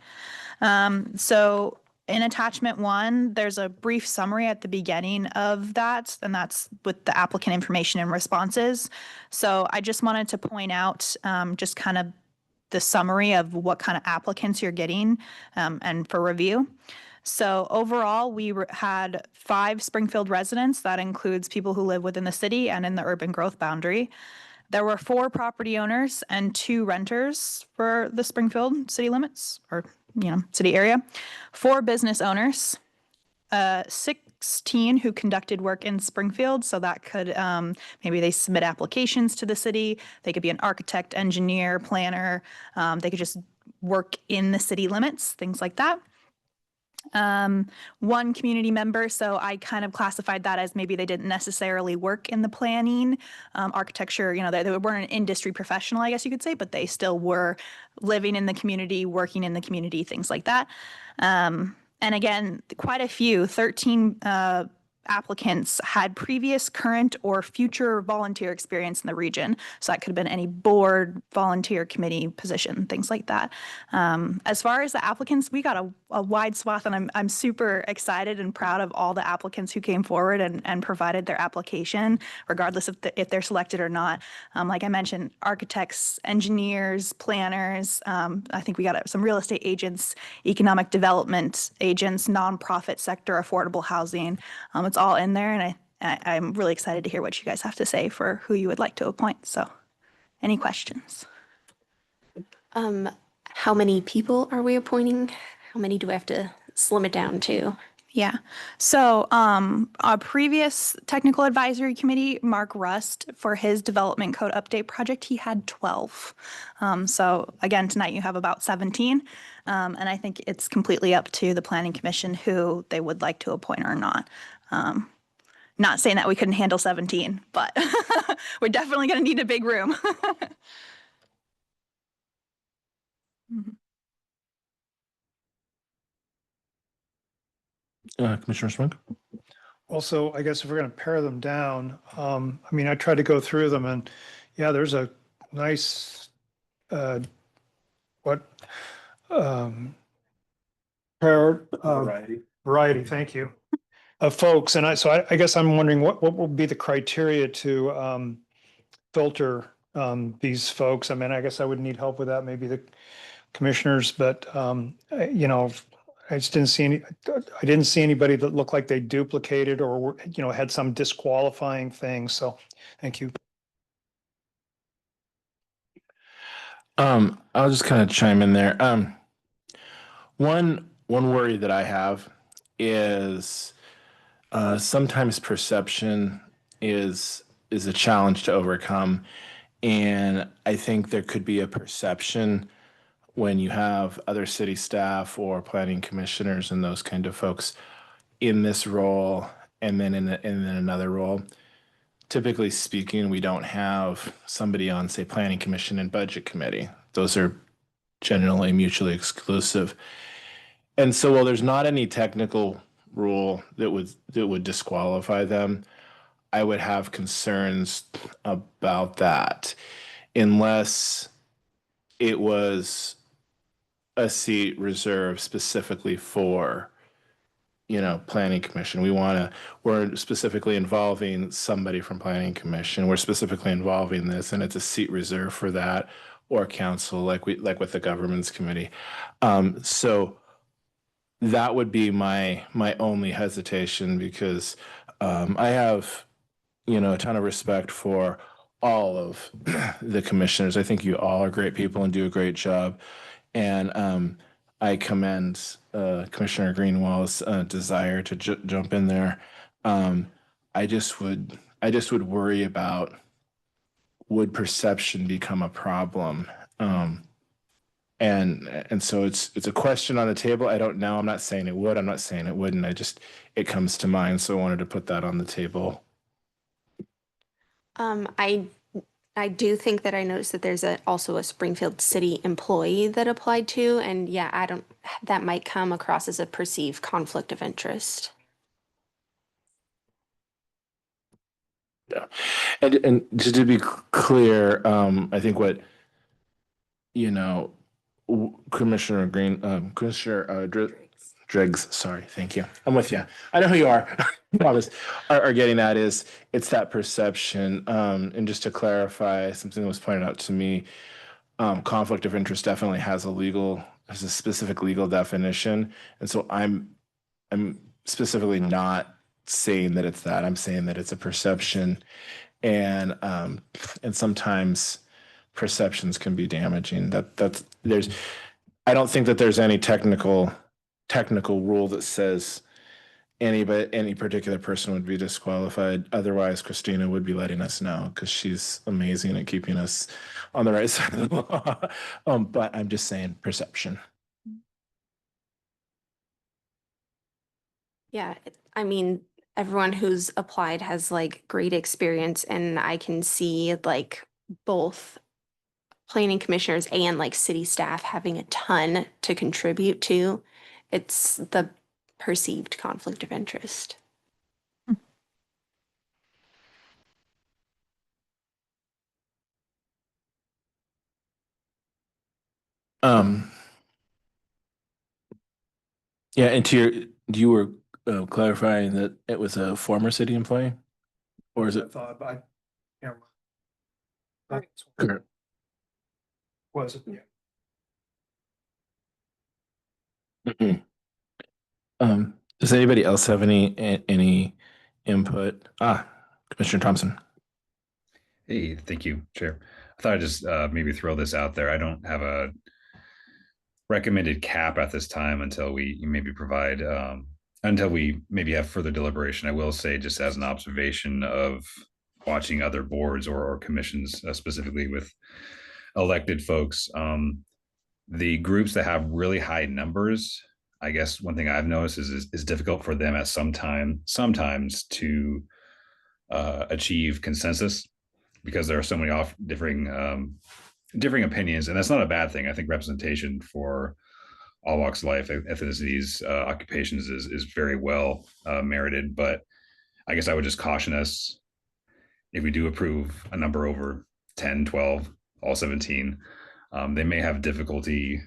Speaker 3: So in Attachment 1, there's a brief summary at the beginning of that, and that's with the applicant information and responses. So I just wanted to point out just kind of the summary of what kind of applicants you're getting and for review. So overall, we had 5 Springfield residents. That includes people who live within the city and in the urban growth boundary. There were 4 property owners and 2 renters for the Springfield city limits or, city area. 4 business owners, 16 who conducted work in Springfield. So that could, maybe they submit applications to the city. They could be an architect, engineer, planner. They could just work in the city limits, things like that. One community member, so I kind of classified that as maybe they didn't necessarily work in the planning, architecture, they weren't an industry professional, I guess you could say, but they still were living in the community, working in the community, things like that. And again, quite a few, 13 applicants had previous, current, or future volunteer experience in the region. So that could have been any board, volunteer committee position, things like that. As far as the applicants, we got a wide swath, and I'm super excited and proud of all the applicants who came forward and provided their application, regardless of if they're selected or not. Like I mentioned, architects, engineers, planners. I think we got some real estate agents, economic development agents, nonprofit sector, affordable housing. It's all in there, and I'm really excited to hear what you guys have to say for who you would like to appoint. So, any questions?
Speaker 8: How many people are we appointing? How many do we have to slim it down to?
Speaker 3: Yeah. So, a previous technical advisory committee, Mark Rust, for his development code update project, he had 12. So again, tonight you have about 17. And I think it's completely up to the planning commission who they would like to appoint or not. Not saying that we couldn't handle 17, but we're definitely going to need a big room.
Speaker 1: Commissioner Swink?
Speaker 4: Also, I guess if we're going to pare them down, I mean, I tried to go through them and yeah, there's a nice, variety, thank you, of folks. And so I guess I'm wondering what will be the criteria to filter these folks? I mean, I guess I would need help with that, maybe the commissioners, but I just didn't see anybody that looked like they duplicated or had some disqualifying thing. So thank you.
Speaker 1: I'll just kind of chime in there. One worry that I have is sometimes perception is a challenge to overcome. And I think there could be a perception when you have other city staff or planning commissioners and those kind of folks in this role and then in another role. Typically speaking, we don't have somebody on, say, planning commission and budget committee. Those are generally mutually exclusive. And so while there's not any technical rule that would disqualify them, I would have concerns about that unless it was a seat reserved specifically for, planning commission. We're specifically involving somebody from planning commission. We're specifically involving this, and it's a seat reserved for that, or council, like with the governance committee. So that would be my only hesitation, because I have, a ton of respect for all of the commissioners. I think you all are great people and do a great job. And I commend Commissioner Greenwell's desire to jump in there. I just would worry about, would perception become a problem? And so it's a question on the table. I don't know. I'm not saying it would. I'm not saying it wouldn't. It comes to mind. So I wanted to put that on the table.
Speaker 8: I do think that I noticed that there's also a Springfield City employee that applied to, and yeah, that might come across as a perceived conflict of interest.
Speaker 1: Yeah. And just to be clear, I think what, Commissioner Driggs, sorry, thank you. I'm with you. I know who you are. I promise. Are getting at is it's that perception. And just to clarify, something that was pointed out to me, conflict of interest definitely has a specific legal definition. And so I'm specifically not saying that it's that. I'm saying that it's a perception, and sometimes perceptions can be damaging. I don't think that there's any technical rule that says any particular person would be disqualified. Otherwise, Christina would be letting us know because she's amazing at keeping us on the right side of the law. But I'm just saying perception.
Speaker 8: Yeah, I mean, everyone who's applied has like great experience, and I can see like both planning commissioners and like city staff having a ton to contribute to. It's the perceived conflict of interest.
Speaker 1: Um, yeah, and you were clarifying that it was a former city employee, or is
Speaker 4: I
Speaker 1: it
Speaker 4: thought, I can't remember. That's what
Speaker 1: current?
Speaker 4: Was it? Yeah.
Speaker 1: Mhm. Does anybody else have any input? Commissioner Thompson.
Speaker 10: Hey, thank you, Chair. I thought I'd just maybe throw this out there. I don't have a recommended cap at this time until we maybe provide until we maybe have further deliberation. I will say, just as an observation of watching other boards or commissions, specifically with elected folks, the groups that have really high numbers, I guess one thing I've noticed is difficult for them at sometimes to achieve consensus because there are so many differing opinions, and that's not a bad thing. I think representation for all walks of life, ethnicities, occupations is very well merited. But I guess I would just caution us, if we do approve a number over 10, 12, all 17, they may have difficulty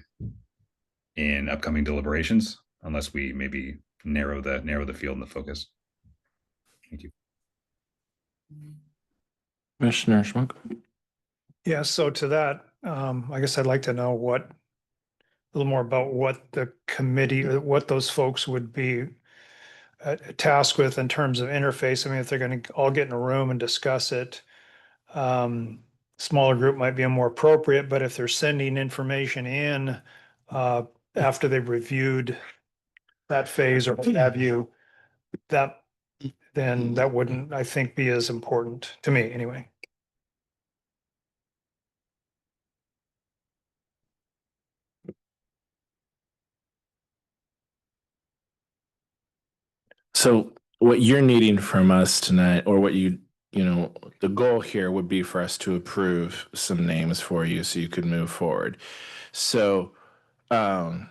Speaker 10: in upcoming deliberations unless we maybe narrow the field and the focus. Thank you.
Speaker 1: Commissioner Schmuck.
Speaker 4: Yeah, so to that, I guess I'd like to know a little more about what the committee, what those folks would be tasked with in terms of interface. I mean, if they're going to all get in a room and discuss it, smaller group might be more appropriate, but if they're sending information in after they've reviewed that phase or what have you, then that wouldn't, I think, be as important to me anyway.
Speaker 1: So what you're needing from us tonight, or what the goal here would be for us to approve some names for you so you could move forward. So,
Speaker 2: I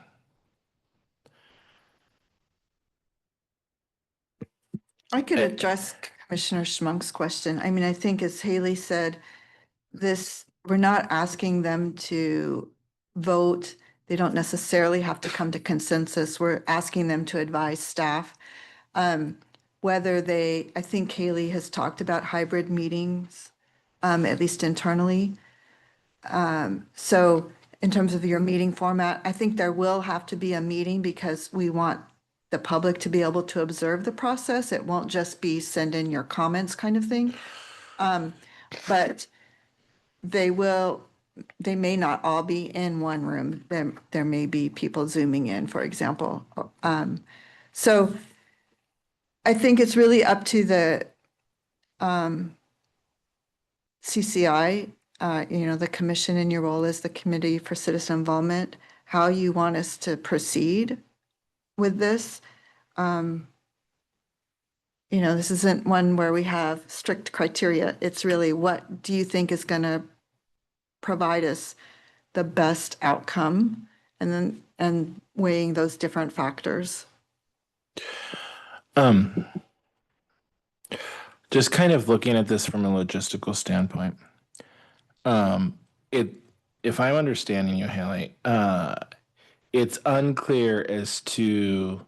Speaker 2: could address Commissioner Schmunk's question. I mean, I think as Haley said, we're not asking them to vote. They don't necessarily have to come to consensus. We're asking them to advise staff. I think Haley has talked about hybrid meetings, at least internally. So in terms of your meeting format, I think there will have to be a meeting because we want the public to be able to observe the process. It won't just be send in your comments kind of thing. But they may not all be in one room. There may be people zooming in, for example. So I think it's really up to the CCI, the commission in your role as the Committee for Citizen Involvement, how you want us to proceed with this. This isn't one where we have strict criteria. It's really, what do you think is going to provide us the best outcome, and weighing those different factors.
Speaker 1: Just kind of looking at this from a logistical standpoint. If I'm understanding you, Haley, it's unclear as to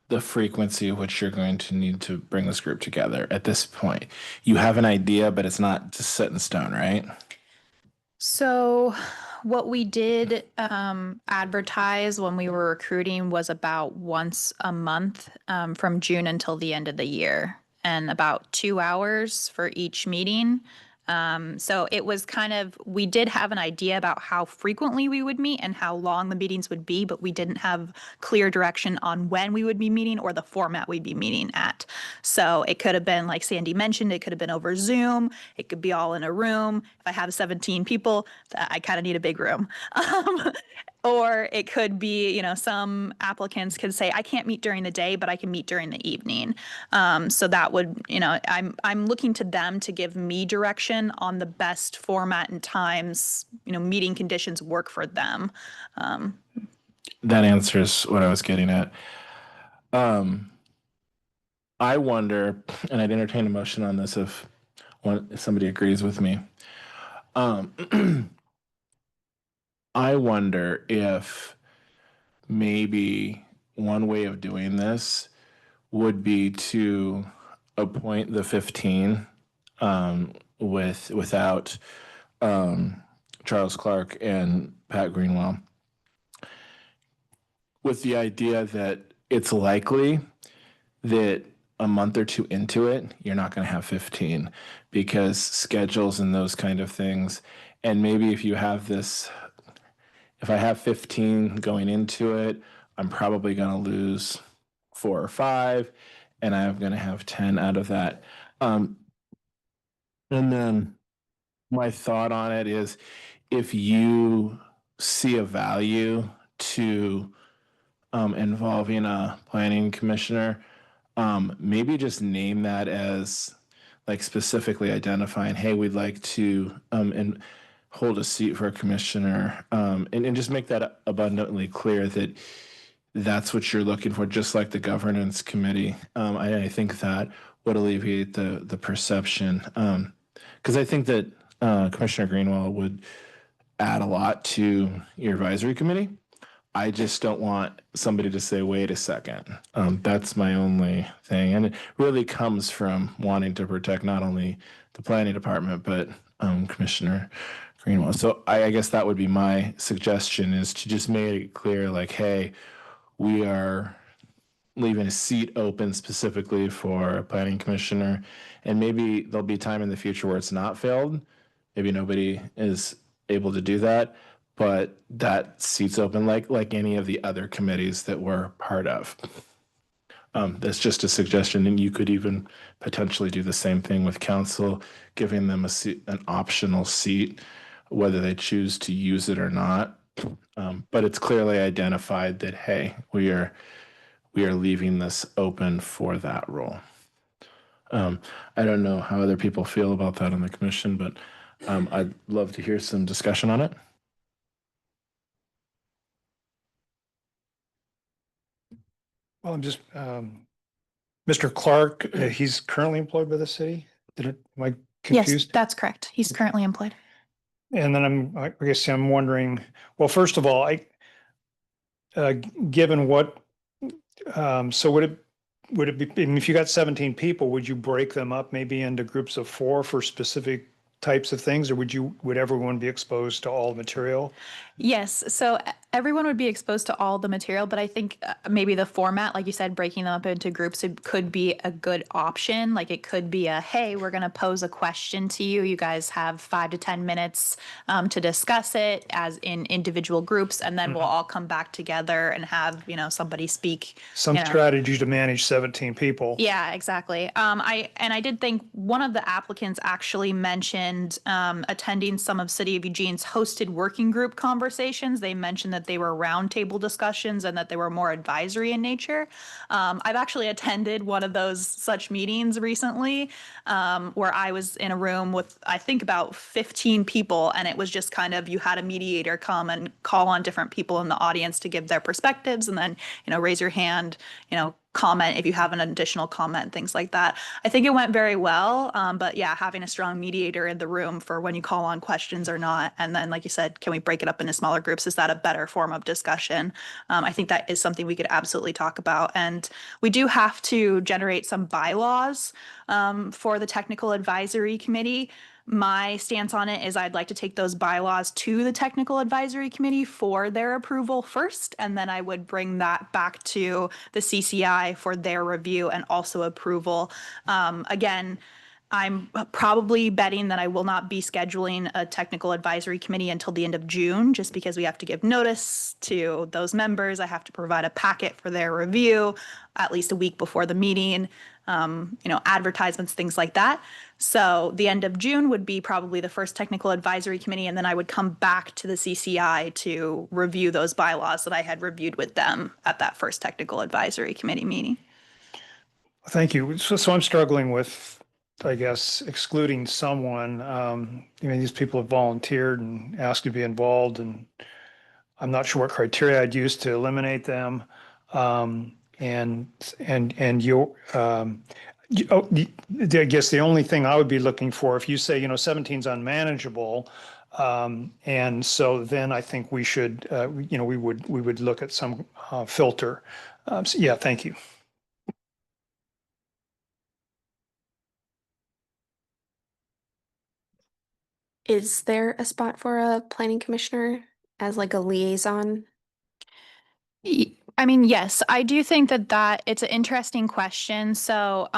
Speaker 1: the frequency of which you're going to need to bring this group together at this point. You have an idea, but it's not just set in stone, right?
Speaker 7: So what we did advertise when we were recruiting was about once a month from June until the end of the year, and about 2 hours for each meeting. So it was kind of, we did have an idea about how frequently we would meet and how long the meetings would be, but we didn't have clear direction on when we would be meeting or the format we'd be meeting at. So it could have been, like Sandy mentioned, it could have been over Zoom. It could be all in a room. If I have 17 people, I kind of need a big room. Or it could be, you know, some applicants could say, I can't meet during the day, but I can meet during the evening. So that would, you know, I'm looking to them to give me direction on the best format and times, you know, meeting conditions work for them.
Speaker 1: That answers what I was getting at. I wonder, and I'd entertain a motion on this if somebody agrees with me. I wonder if maybe one way of doing this would be to appoint the 15 without Charles Clark and Pat Greenwell, with the idea that it's likely that a month or two into it, you're not going to have 15 because schedules and those kind of things. And maybe if you have this, if I have 15 going into it, I'm probably going to lose 4 or 5, and I'm going to have 10 out of that. And then my thought on it is, if you see a value to involving a planning commissioner, maybe just name that as like specifically identifying, hey, we'd like to and hold a seat for a commissioner, and just make that abundantly clear that that's what you're looking for, just like the governance committee. I think that would alleviate the perception, because I think that Commissioner Greenwell would add a lot to your advisory committee. I just don't want somebody to say, wait a second. That's my only thing. And it really comes from wanting to protect not only the planning department, but Commissioner Greenwell. So I guess that would be my suggestion, is to just make it clear, like, hey, we are leaving a seat open specifically for a planning commissioner. And maybe there'll be time in the future where it's not filled. Maybe nobody is able to do that, but that seat's open like any of the other committees that we're part of. That's just a suggestion, and you could even potentially do the same thing with council, giving them a seat, an optional seat, whether they choose to use it or not. But it's clearly identified that, hey, we are leaving this open for that role. I don't know how other people feel about that on the commission, but I'd love to hear some discussion on it.
Speaker 4: Well, I'm just, Mr. Clark, he's currently employed by the city? Am I
Speaker 3: Yes,
Speaker 4: confused?
Speaker 3: that's correct. He's currently employed.
Speaker 4: And then I guess I'm wondering, well, first of all, given what, so would it be, if you got 17 people, would you break them up maybe into groups of 4 for specific types of things, or would everyone be exposed to all material?
Speaker 7: Yes, so everyone would be exposed to all the material, but I think maybe the format, like you said, breaking them up into groups could be a good option. Like it could be hey, we're going to pose a question to you. You guys have 5 to 10 minutes to discuss it as in individual groups, and then we'll all come back together and have, somebody speak.
Speaker 4: Some strategy to manage 17 people.
Speaker 7: Yeah, exactly. I did think one of the applicants actually mentioned attending some of City of Eugene's hosted working group conversations. They mentioned that they were roundtable discussions and that they were more advisory in nature. I've actually attended one of those such meetings recently, where I was in a room with, I think, about 15 people, and it was just kind of, you had a mediator come and call on different people in the audience to give their perspectives, and then, raise your hand, comment if you have an additional comment, things like that. I think it went very well, but yeah, having a strong mediator in the room for when you call on questions or not. And then, like you said, can we break it up into smaller groups? Is that a better form of discussion? I think that is something we could absolutely talk about. And we do have to generate some bylaws for the technical advisory committee. My stance on it is I'd like to take those bylaws to the technical advisory committee for their approval first, and then I would bring that back to the CCI for their review and also approval. Again,
Speaker 3: I'm probably betting that I will not be scheduling a technical advisory committee until the end of June, just because we have to give notice to those members. I have to provide a packet for their review at least a week before the meeting, advertisements, things like that. So the end of June would be probably the first technical advisory committee, and then I would come back to the CCI to review those bylaws that I had reviewed with them at that first technical advisory committee meeting.
Speaker 4: Thank you. So I'm struggling with, I guess, excluding someone. These people have volunteered and asked to be involved, and I'm not sure what criteria I'd use to eliminate them. I guess the only thing I would be looking for, if you say, 17 is unmanageable, and so then I think we should, we would look at some filter. Yeah, thank you.
Speaker 8: Is there a spot for a planning commissioner as like a liaison?
Speaker 3: I mean, yes, I do think that it's an interesting question. So,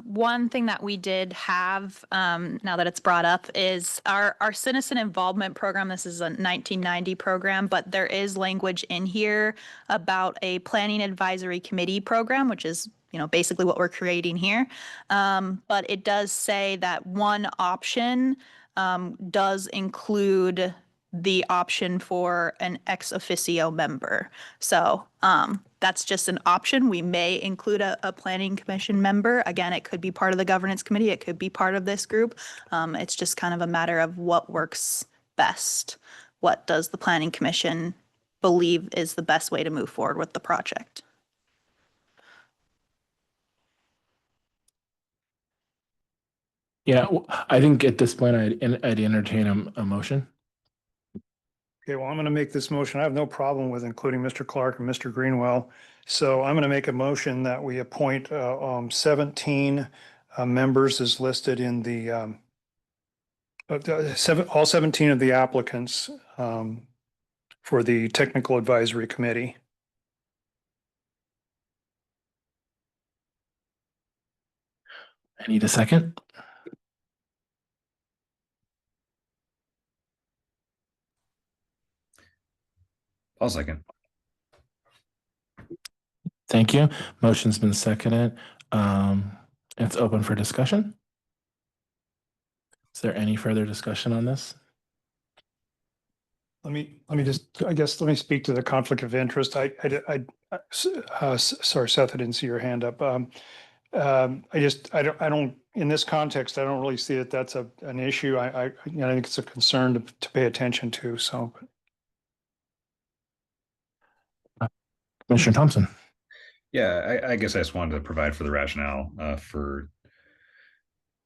Speaker 3: one thing that we did have, now that it's brought up, is our citizen involvement program. This is a 1990 program, but there is language in here about a planning advisory committee program, which is basically what we're creating here. But it does say that one option does include the option for an ex officio member. So that's just an option. We may include a planning commission member. Again, it could be part of the governance committee. It could be part of this group. It's just kind of a matter of what works best. What does the planning commission believe is the best way to move forward with the project?
Speaker 1: Yeah, I think at this point I'd entertain a motion.
Speaker 4: Okay, well, I'm going to make this motion. I have no problem with including Mr. Clark and Mr. Greenwell. So I'm going to make a motion that we appoint 17 members as listed in the all 17 of the applicants for the Technical Advisory Committee.
Speaker 1: I need a second.
Speaker 10: I'll second.
Speaker 1: Thank you. Motion's been seconded. It's open for discussion. Is there any further discussion on this?
Speaker 4: Let me speak to the conflict of interest. Sorry, Seth, I didn't see your hand up. In this context, I don't really see that that's an issue. I think it's a concern to pay attention to, so.
Speaker 1: Commissioner Thompson.
Speaker 10: Yeah, I guess I just wanted to provide for the rationale for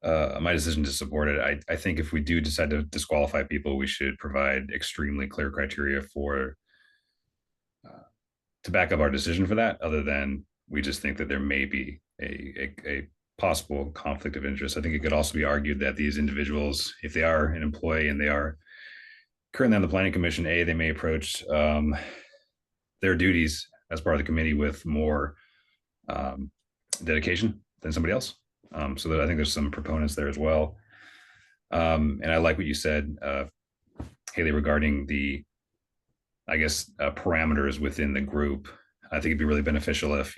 Speaker 10: my decision to support it. I think if we do decide to disqualify people, we should provide extremely clear criteria for to back up our decision for that, other than we just think that there may be a possible conflict of interest. I think it could also be argued that these individuals, if they are an employee and they are currently on the Planning Commission, they may approach their duties as part of the committee with more dedication than somebody else. So that I think there's some proponents there as well. And I like what you said, Haley, regarding the, parameters within the group. I think it'd be really beneficial if,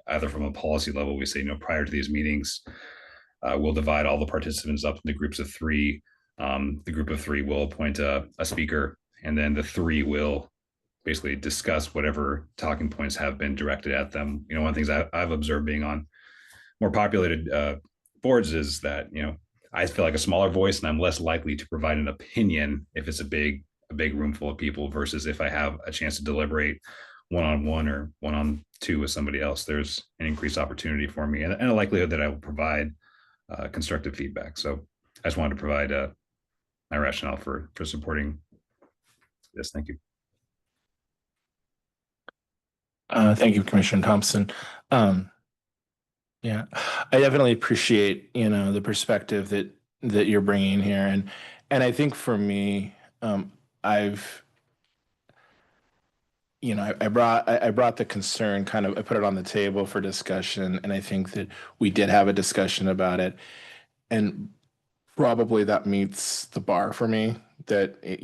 Speaker 10: either from a policy level, we say, prior to these meetings, we'll divide all the participants up into groups of 3. The group of 3 will appoint a speaker, and then the 3 will basically discuss whatever talking points have been directed at them. One of the things I've observed being on more populated boards is that, I feel like a smaller voice and I'm less likely to provide an opinion if it's a big room full of people versus if I have a chance to deliberate one-on-one or one-on-two with somebody else. There's an increased opportunity for me and a likelihood that I will provide constructive feedback. So I just wanted to provide my rationale for supporting this. Thank you.
Speaker 1: Thank you, Commissioner Thompson. Yeah, I definitely appreciate, the perspective that you're bringing here. And I think for me, I brought the concern I put it on the table for discussion. And I think that we did have a discussion about it. And probably that meets the bar for me, that it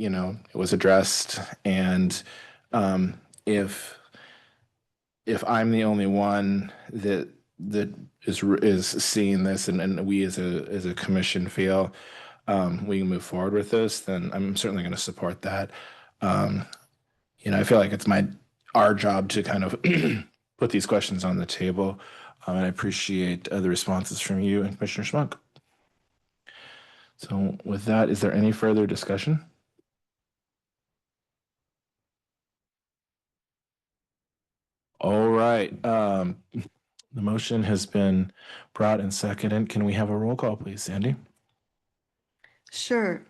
Speaker 1: was addressed. And if I'm the only one that is seeing this, and we as a commission feel we can move forward with this, then I'm certainly going to support that. I feel like it's our job to kind of put these questions on the table. And I appreciate the responses from you and Commissioner Schmuck. So with that, is there any further discussion? All right. The motion has been brought and seconded. Can we have a roll call, please, Sandy?
Speaker 2: Sure.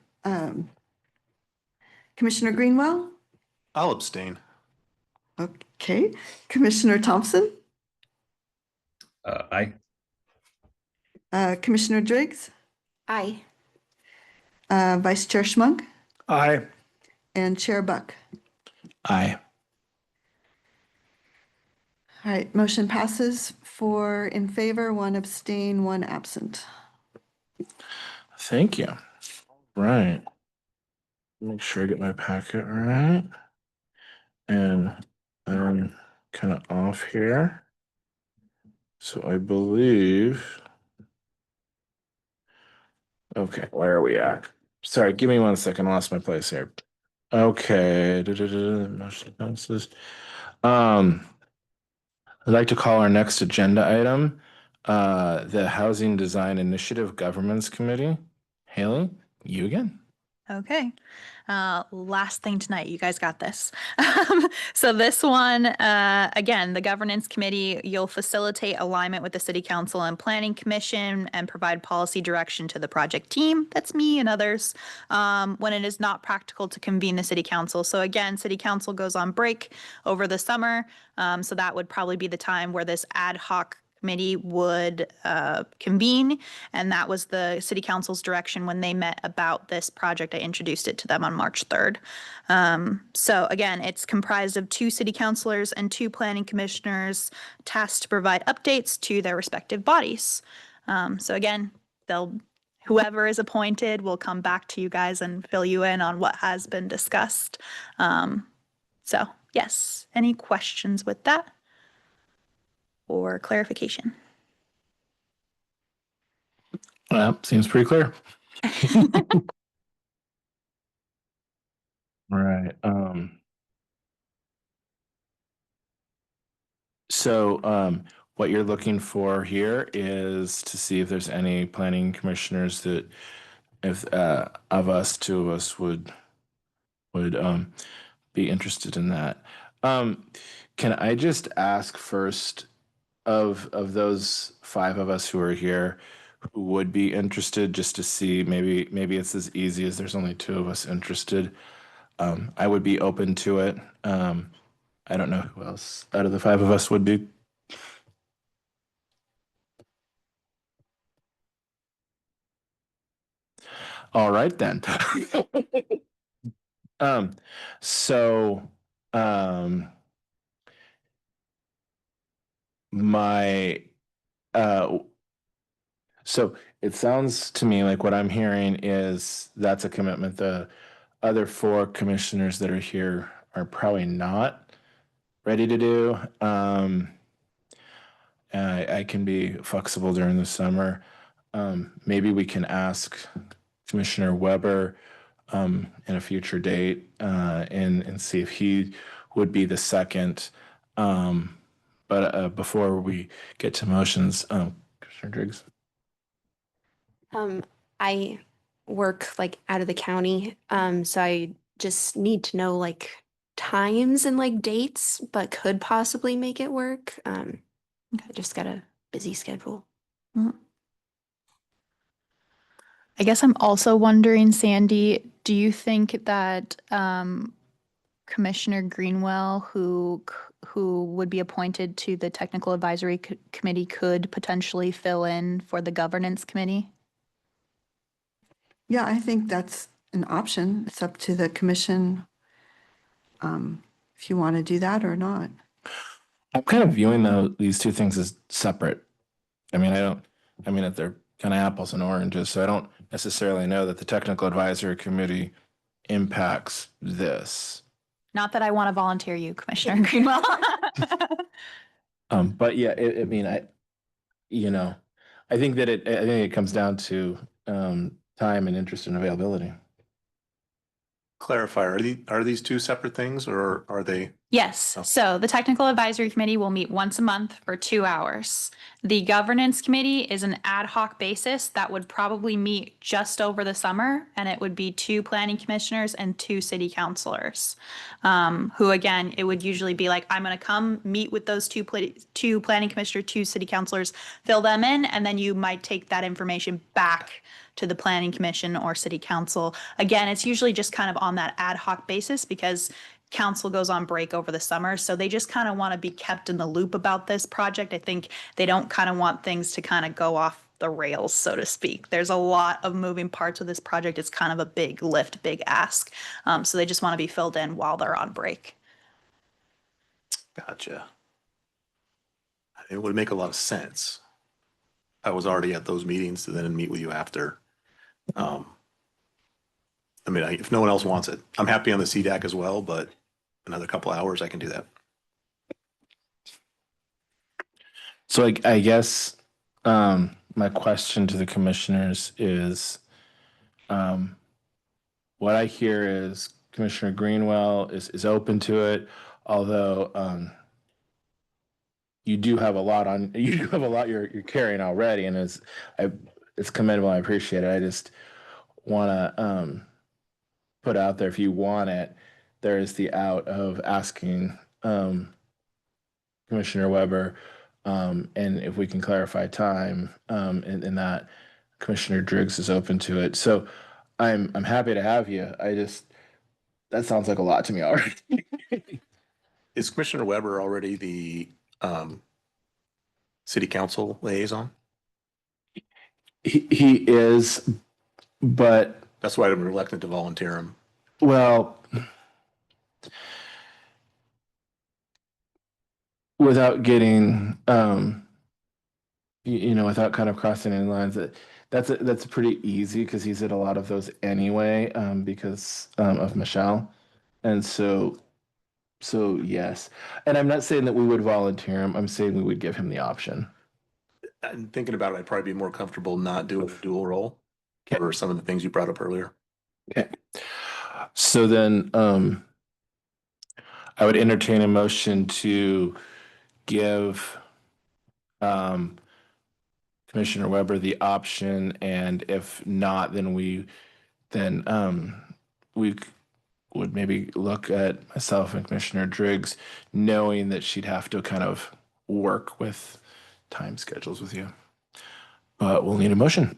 Speaker 2: Commissioner Greenwell?
Speaker 9: I'll abstain.
Speaker 2: Okay. Commissioner Thompson?
Speaker 10: Aye.
Speaker 2: Commissioner Driggs?
Speaker 8: Aye.
Speaker 2: Vice Chair Schmunk?
Speaker 4: Aye.
Speaker 2: And Chair Buck?
Speaker 1: Aye.
Speaker 2: All right, motion passes 4 in favor, 1 abstain, 1 absent.
Speaker 1: Thank you. Right. Make sure I get my packet right. And I'm kind of off here. So I believe. Okay, where are we at? Sorry, give me 1 second. I lost my place here. Okay. Motion passes. I'd like to call our next agenda item the Housing Design Initiative Governance Committee. Haley, you again.
Speaker 7: Okay. Last thing tonight, you guys got this. So this one, again, the governance committee, you'll facilitate alignment with the city council and planning commission and provide policy direction to the project team. That's me and others when it is not practical to convene the city council. So again, city council goes on break over the summer. So that would probably be the time where this ad hoc committee would convene, and that was the city council's direction when they met about this project. I introduced it to them on March 3rd. So again, it's comprised of 2 city councilors and 2 planning commissioners tasked to provide updates to their respective bodies. So again, whoever is appointed will come back to you guys and fill you in on what has been discussed. So yes, any questions with that? Or clarification?
Speaker 1: Seems pretty clear. Right. So what you're looking for here is to see if there's any planning commissioners that, if of us, 2 of us would be interested in that. Can I just ask first, of those 5 of us who are here, who would be interested, just to see, maybe it's as easy as there's only 2 of us interested. I would be open to it. I don't know who else out of the 5 of us would be. All right then. So my so it sounds to me like what I'm hearing is that's a commitment. The other 4 commissioners that are here are probably not ready to do. I can be flexible during the summer. Maybe we can ask Commissioner Weber in a future date and see if he would be the second. But before we get to motions, Commissioner Driggs.
Speaker 8: I work like out of the county, so I just need to know like times and like dates, but could possibly make it work. I just got a busy schedule.
Speaker 7: I guess I'm also wondering, Sandy, do you think that Commissioner Greenwell, who would be appointed to the technical advisory committee, could potentially fill in for the governance committee?
Speaker 2: Yeah, I think that's an option. It's up to the commission if you want to do that or not.
Speaker 1: I'm kind of viewing these 2 things as separate. I mean, that they're kind of apples and oranges, so I don't necessarily know that the technical advisory committee impacts this.
Speaker 7: Not that I want to volunteer you, Commissioner Greenwell.
Speaker 1: But yeah, I mean, I think it comes down to time and interest and availability.
Speaker 9: Clarify, are these two separate things or are they?
Speaker 7: Yes,
Speaker 9: Oh.
Speaker 7: so the Technical Advisory Committee will meet once a month for 2 hours. The Governance Committee is an ad hoc basis that would probably meet just over the summer, and it would be 2 planning commissioners and 2 city councilors. Who again, it would usually be like, I'm gonna come meet with those two planning commissioners, 2 city councilors, fill them in, and then you might take that information back to the planning commission or city council. Again, it's usually just kind of on that ad hoc basis because council goes on break over the summer. So they just kind of want to be kept in the loop about this project. I think they don't kind of want things to kind of go off the rails, so to speak. There's a lot of moving parts with this project. It's kind of a big lift, big ask. So they just want to be filled in while they're on break.
Speaker 9: Gotcha. It would make a lot of sense. I was already at those meetings to then meet with you after. I mean, if no one else wants it, I'm happy on the CDAC as well, but another couple hours, I can do that.
Speaker 1: So I guess my question to the commissioners is, what I hear is Commissioner Greenwell is open to it, although you do have a lot you're carrying already, and it's commendable. I appreciate it. I just want to put out there, if you want it, there is the out of asking Commissioner Weber, and if we can clarify time, in that Commissioner Driggs is open to it. So I'm happy to have you. That sounds like a lot to me already.
Speaker 9: Is Commissioner Weber already the city council liaison?
Speaker 1: He is, but
Speaker 9: That's why I'm reluctant to volunteer him.
Speaker 1: well, without getting, without kind of crossing any lines, that's pretty easy because he's at a lot of those anyway, because of Michelle, and so yes. And I'm not saying that we would volunteer him. I'm saying we would give him the option.
Speaker 9: And thinking about it, I'd probably be more comfortable not doing a dual role for some of the things you brought up earlier.
Speaker 1: Okay. So then, I would entertain a motion to give Commissioner Weber the option, and if not, then we would maybe look at myself and Commissioner Driggs, knowing that she'd have to kind of work with time schedules with you. But we'll need a motion.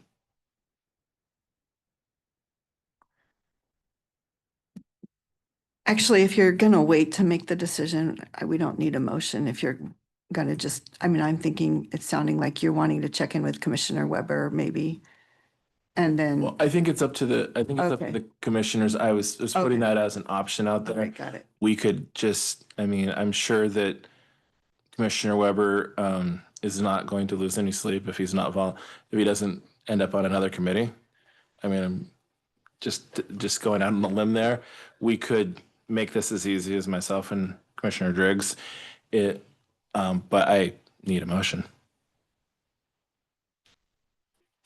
Speaker 2: Actually, if you're gonna wait to make the decision, we don't need a motion. If you're gonna I'm thinking it's sounding like you're wanting to check in with Commissioner Weber maybe. And then,
Speaker 1: Well, I think it's up to the commissioners. I was putting
Speaker 2: Okay.
Speaker 1: that as an option out
Speaker 2: all
Speaker 1: there.
Speaker 2: right, got it.
Speaker 1: We could just, I'm sure that Commissioner Weber is not going to lose any sleep if he's not if he doesn't end up on another committee. I'm just going out on a limb there. We could make this as easy as myself and Commissioner Driggs. But I need a motion.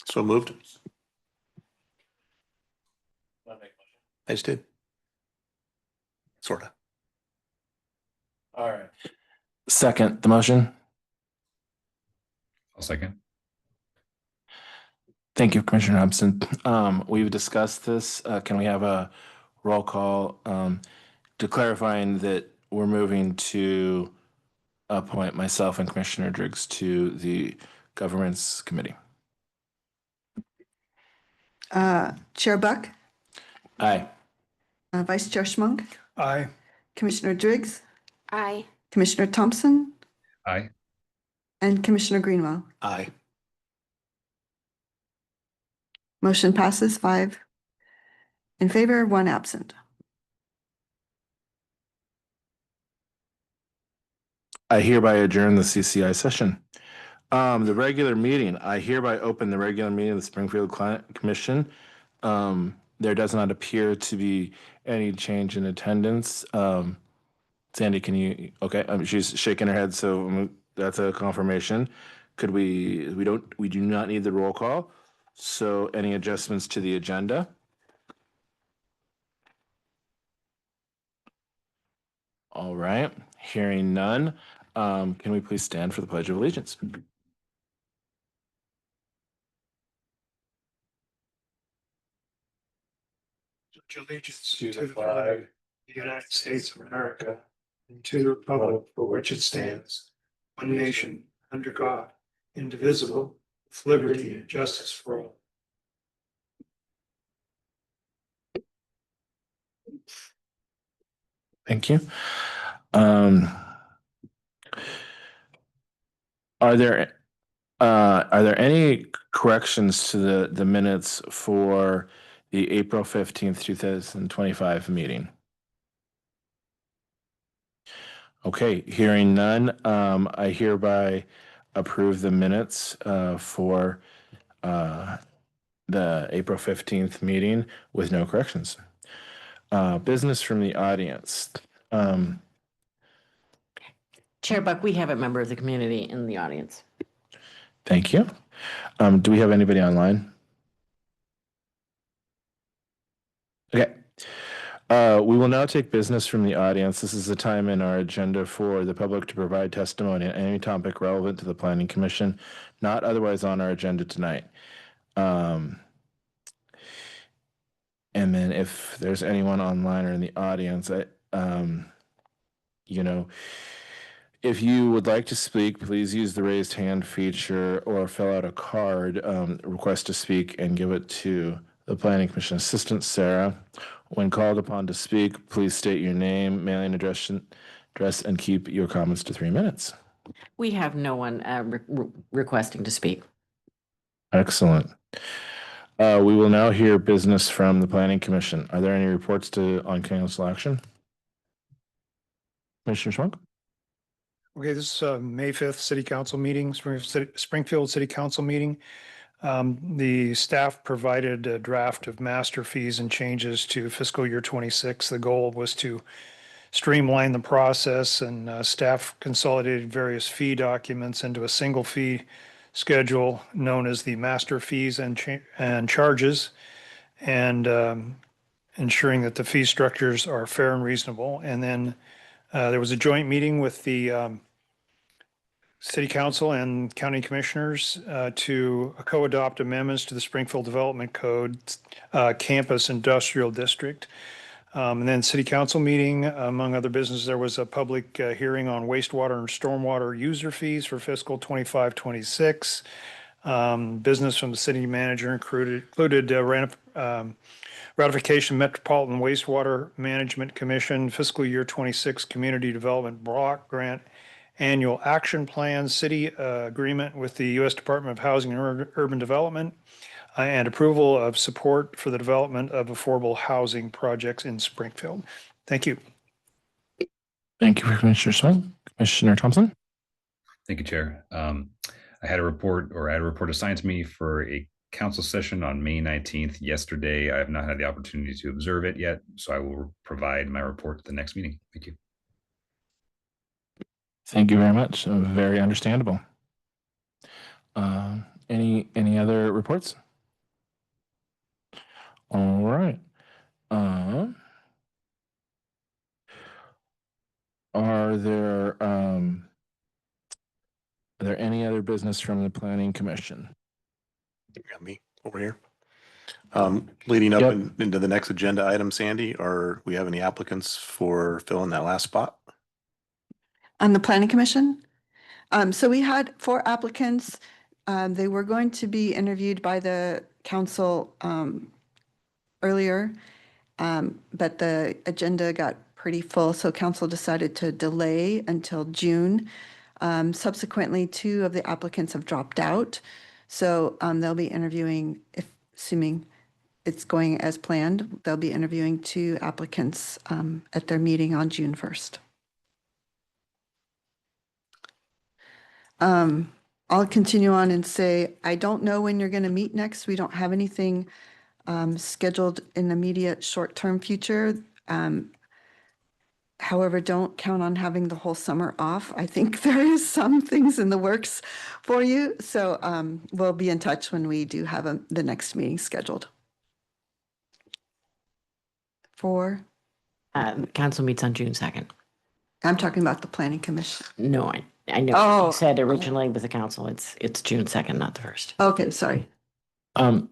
Speaker 9: So moved. I just did. Sort of.
Speaker 1: All right. Second the motion.
Speaker 10: I'll second.
Speaker 1: Thank you, Commissioner Hobson. We've discussed this. Can we have a roll call to clarifying that we're moving to appoint myself and Commissioner Driggs to the Governance Committee?
Speaker 2: Chair Buck,
Speaker 1: Aye.
Speaker 2: Vice Chair Schmunk,
Speaker 4: Aye.
Speaker 2: Commissioner Driggs,
Speaker 8: Aye.
Speaker 2: Commissioner Thompson,
Speaker 10: Aye.
Speaker 2: and Commissioner Greenwell.
Speaker 9: Aye.
Speaker 2: Motion passes 5 in favor, 1 absent.
Speaker 1: I hereby adjourn the CCI session. The regular meeting, I hereby open the regular meeting of the Springfield Climate Commission. There does not appear to be any change in attendance. Sandy, can you, okay, she's shaking her head, so that's a confirmation. Could we do not need the roll call. So any adjustments to the agenda? All right, hearing none. Can we please stand for the Pledge of Allegiance?
Speaker 4: Pledge allegiance to the flag of the United States of America and to the republic for which it stands, one nation, under God, indivisible, with liberty and justice for all.
Speaker 1: Thank you. Are there any corrections to the minutes for the April 15th, 2025 meeting? Okay, hearing none, I hereby approve the minutes for the April 15th meeting with no corrections. Business from the audience.
Speaker 11: Chair Buck, we have a member of the community in the audience.
Speaker 1: Thank you. Do we have anybody online? Okay. We will now take business from the audience. This is the time in our agenda for the public to provide testimony on any topic relevant to the Planning Commission, not otherwise on our agenda tonight. And then if there's anyone online or in the audience, if you would like to speak, please use the raised hand feature or fill out a card, request to speak, and give it to the Planning Commission Assistant, Sarah. When called upon to speak, please state your name, mailing address, and keep your comments to 3 minutes.
Speaker 11: We have no one requesting to speak.
Speaker 1: Excellent. We will now hear business from the Planning Commission. Are there any reports on council action? Commissioner Schmuck?
Speaker 4: Okay, this is May 5th City Council meeting, Springfield City Council meeting. The staff provided a draft of master fees and changes to fiscal year 26. The goal was to streamline the process, and staff consolidated various fee documents into a single fee schedule known as the master fees and charges, and ensuring that the fee structures are fair and reasonable. And then there was a joint meeting with the City Council and County Commissioners to co-adopt amendments to the Springfield Development Code Campus Industrial District. And then City Council meeting, among other business, there was a public hearing on wastewater and stormwater user fees for fiscal 25-26. Business from the city manager included ratification Metropolitan Wastewater Management Commission fiscal year 26 Community Development Block Grant Annual Action Plan, city agreement with the U.S. Department of Housing and Urban Development, and approval of support for the development of affordable housing projects in Springfield. Thank you.
Speaker 1: Thank you, Commissioner Smith. Commissioner Thompson?
Speaker 10: Thank you, Chair. I had a report assigned to me for a council session on May 19th yesterday. I have not had the opportunity to observe it yet, so I will provide my report at the next meeting. Thank you.
Speaker 1: Thank you very much. Very understandable. Any other reports? All right. Are there any other business from the Planning Commission?
Speaker 9: You got me over here. Leading up
Speaker 1: Yep.
Speaker 9: into the next agenda item, Sandy, we have any applicants for filling that last spot?
Speaker 2: On the Planning Commission? So we had 4 applicants. They were going to be interviewed by the council earlier, but the agenda got pretty full, so council decided to delay until June. Subsequently, 2 of the applicants have dropped out, so they'll be interviewing, assuming it's going as planned, they'll be interviewing 2 applicants at their meeting on June 1st. I'll continue on and say, I don't know when you're going to meet next. We don't have anything scheduled in the immediate short-term future. However, don't count on having the whole summer off. I think there is some things in the works for you. So we'll be in touch when we do have the next meeting scheduled.
Speaker 11: Council meets on June 2nd.
Speaker 2: I'm talking about the Planning Commission.
Speaker 11: No, I know.
Speaker 2: Oh.
Speaker 11: You said originally with the council, it's June 2nd, not the 1st.
Speaker 2: Okay, sorry.
Speaker 1: And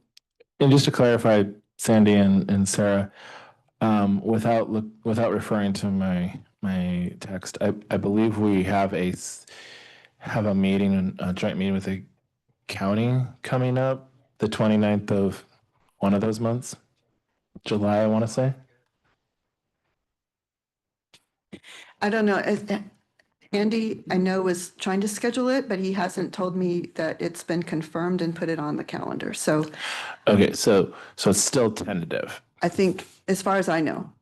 Speaker 1: just to clarify, Sandy and Sarah, without referring to my text, I believe we have a meeting, a joint meeting with the county coming up the 29th of one of those months, July, I want to say.
Speaker 2: I don't know. Andy, I know, was trying to schedule it, but he hasn't told me that it's been confirmed and put it on the calendar. So
Speaker 1: Okay, so it's still tentative.
Speaker 2: I think, as far as I know,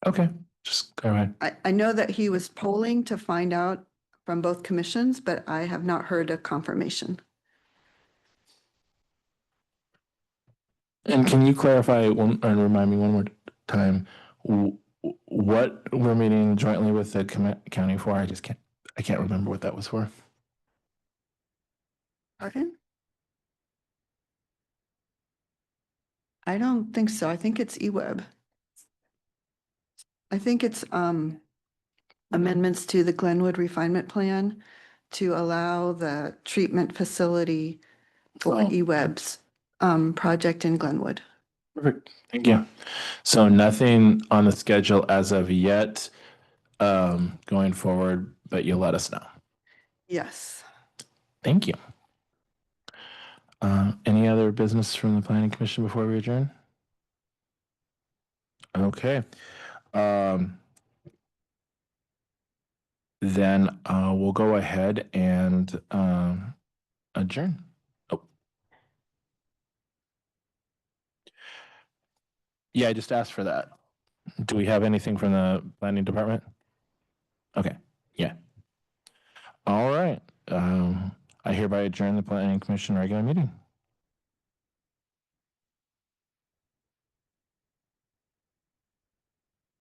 Speaker 1: Okay, just go ahead.
Speaker 2: I know that he was polling to find out from both commissions, but I have not heard a confirmation.
Speaker 1: And can you clarify and remind me one more time what we're meeting jointly with the county for? I can't remember what that was for.
Speaker 2: Pardon? I don't think so. I think it's eWeb. I think it's amendments to the Glenwood Refinement Plan to allow the treatment facility for eWeb's project in Glenwood.
Speaker 1: Perfect. Thank you. So nothing on the schedule as of yet going forward, but you'll let us know.
Speaker 2: Yes.
Speaker 1: Thank you. Any other business from the Planning Commission before we adjourn? Okay. Then we'll go ahead and adjourn. Oh. Yeah, I just asked for that. Do we have anything from the planning department? Okay, yeah. All right. I hereby adjourn the Planning Commission regular meeting.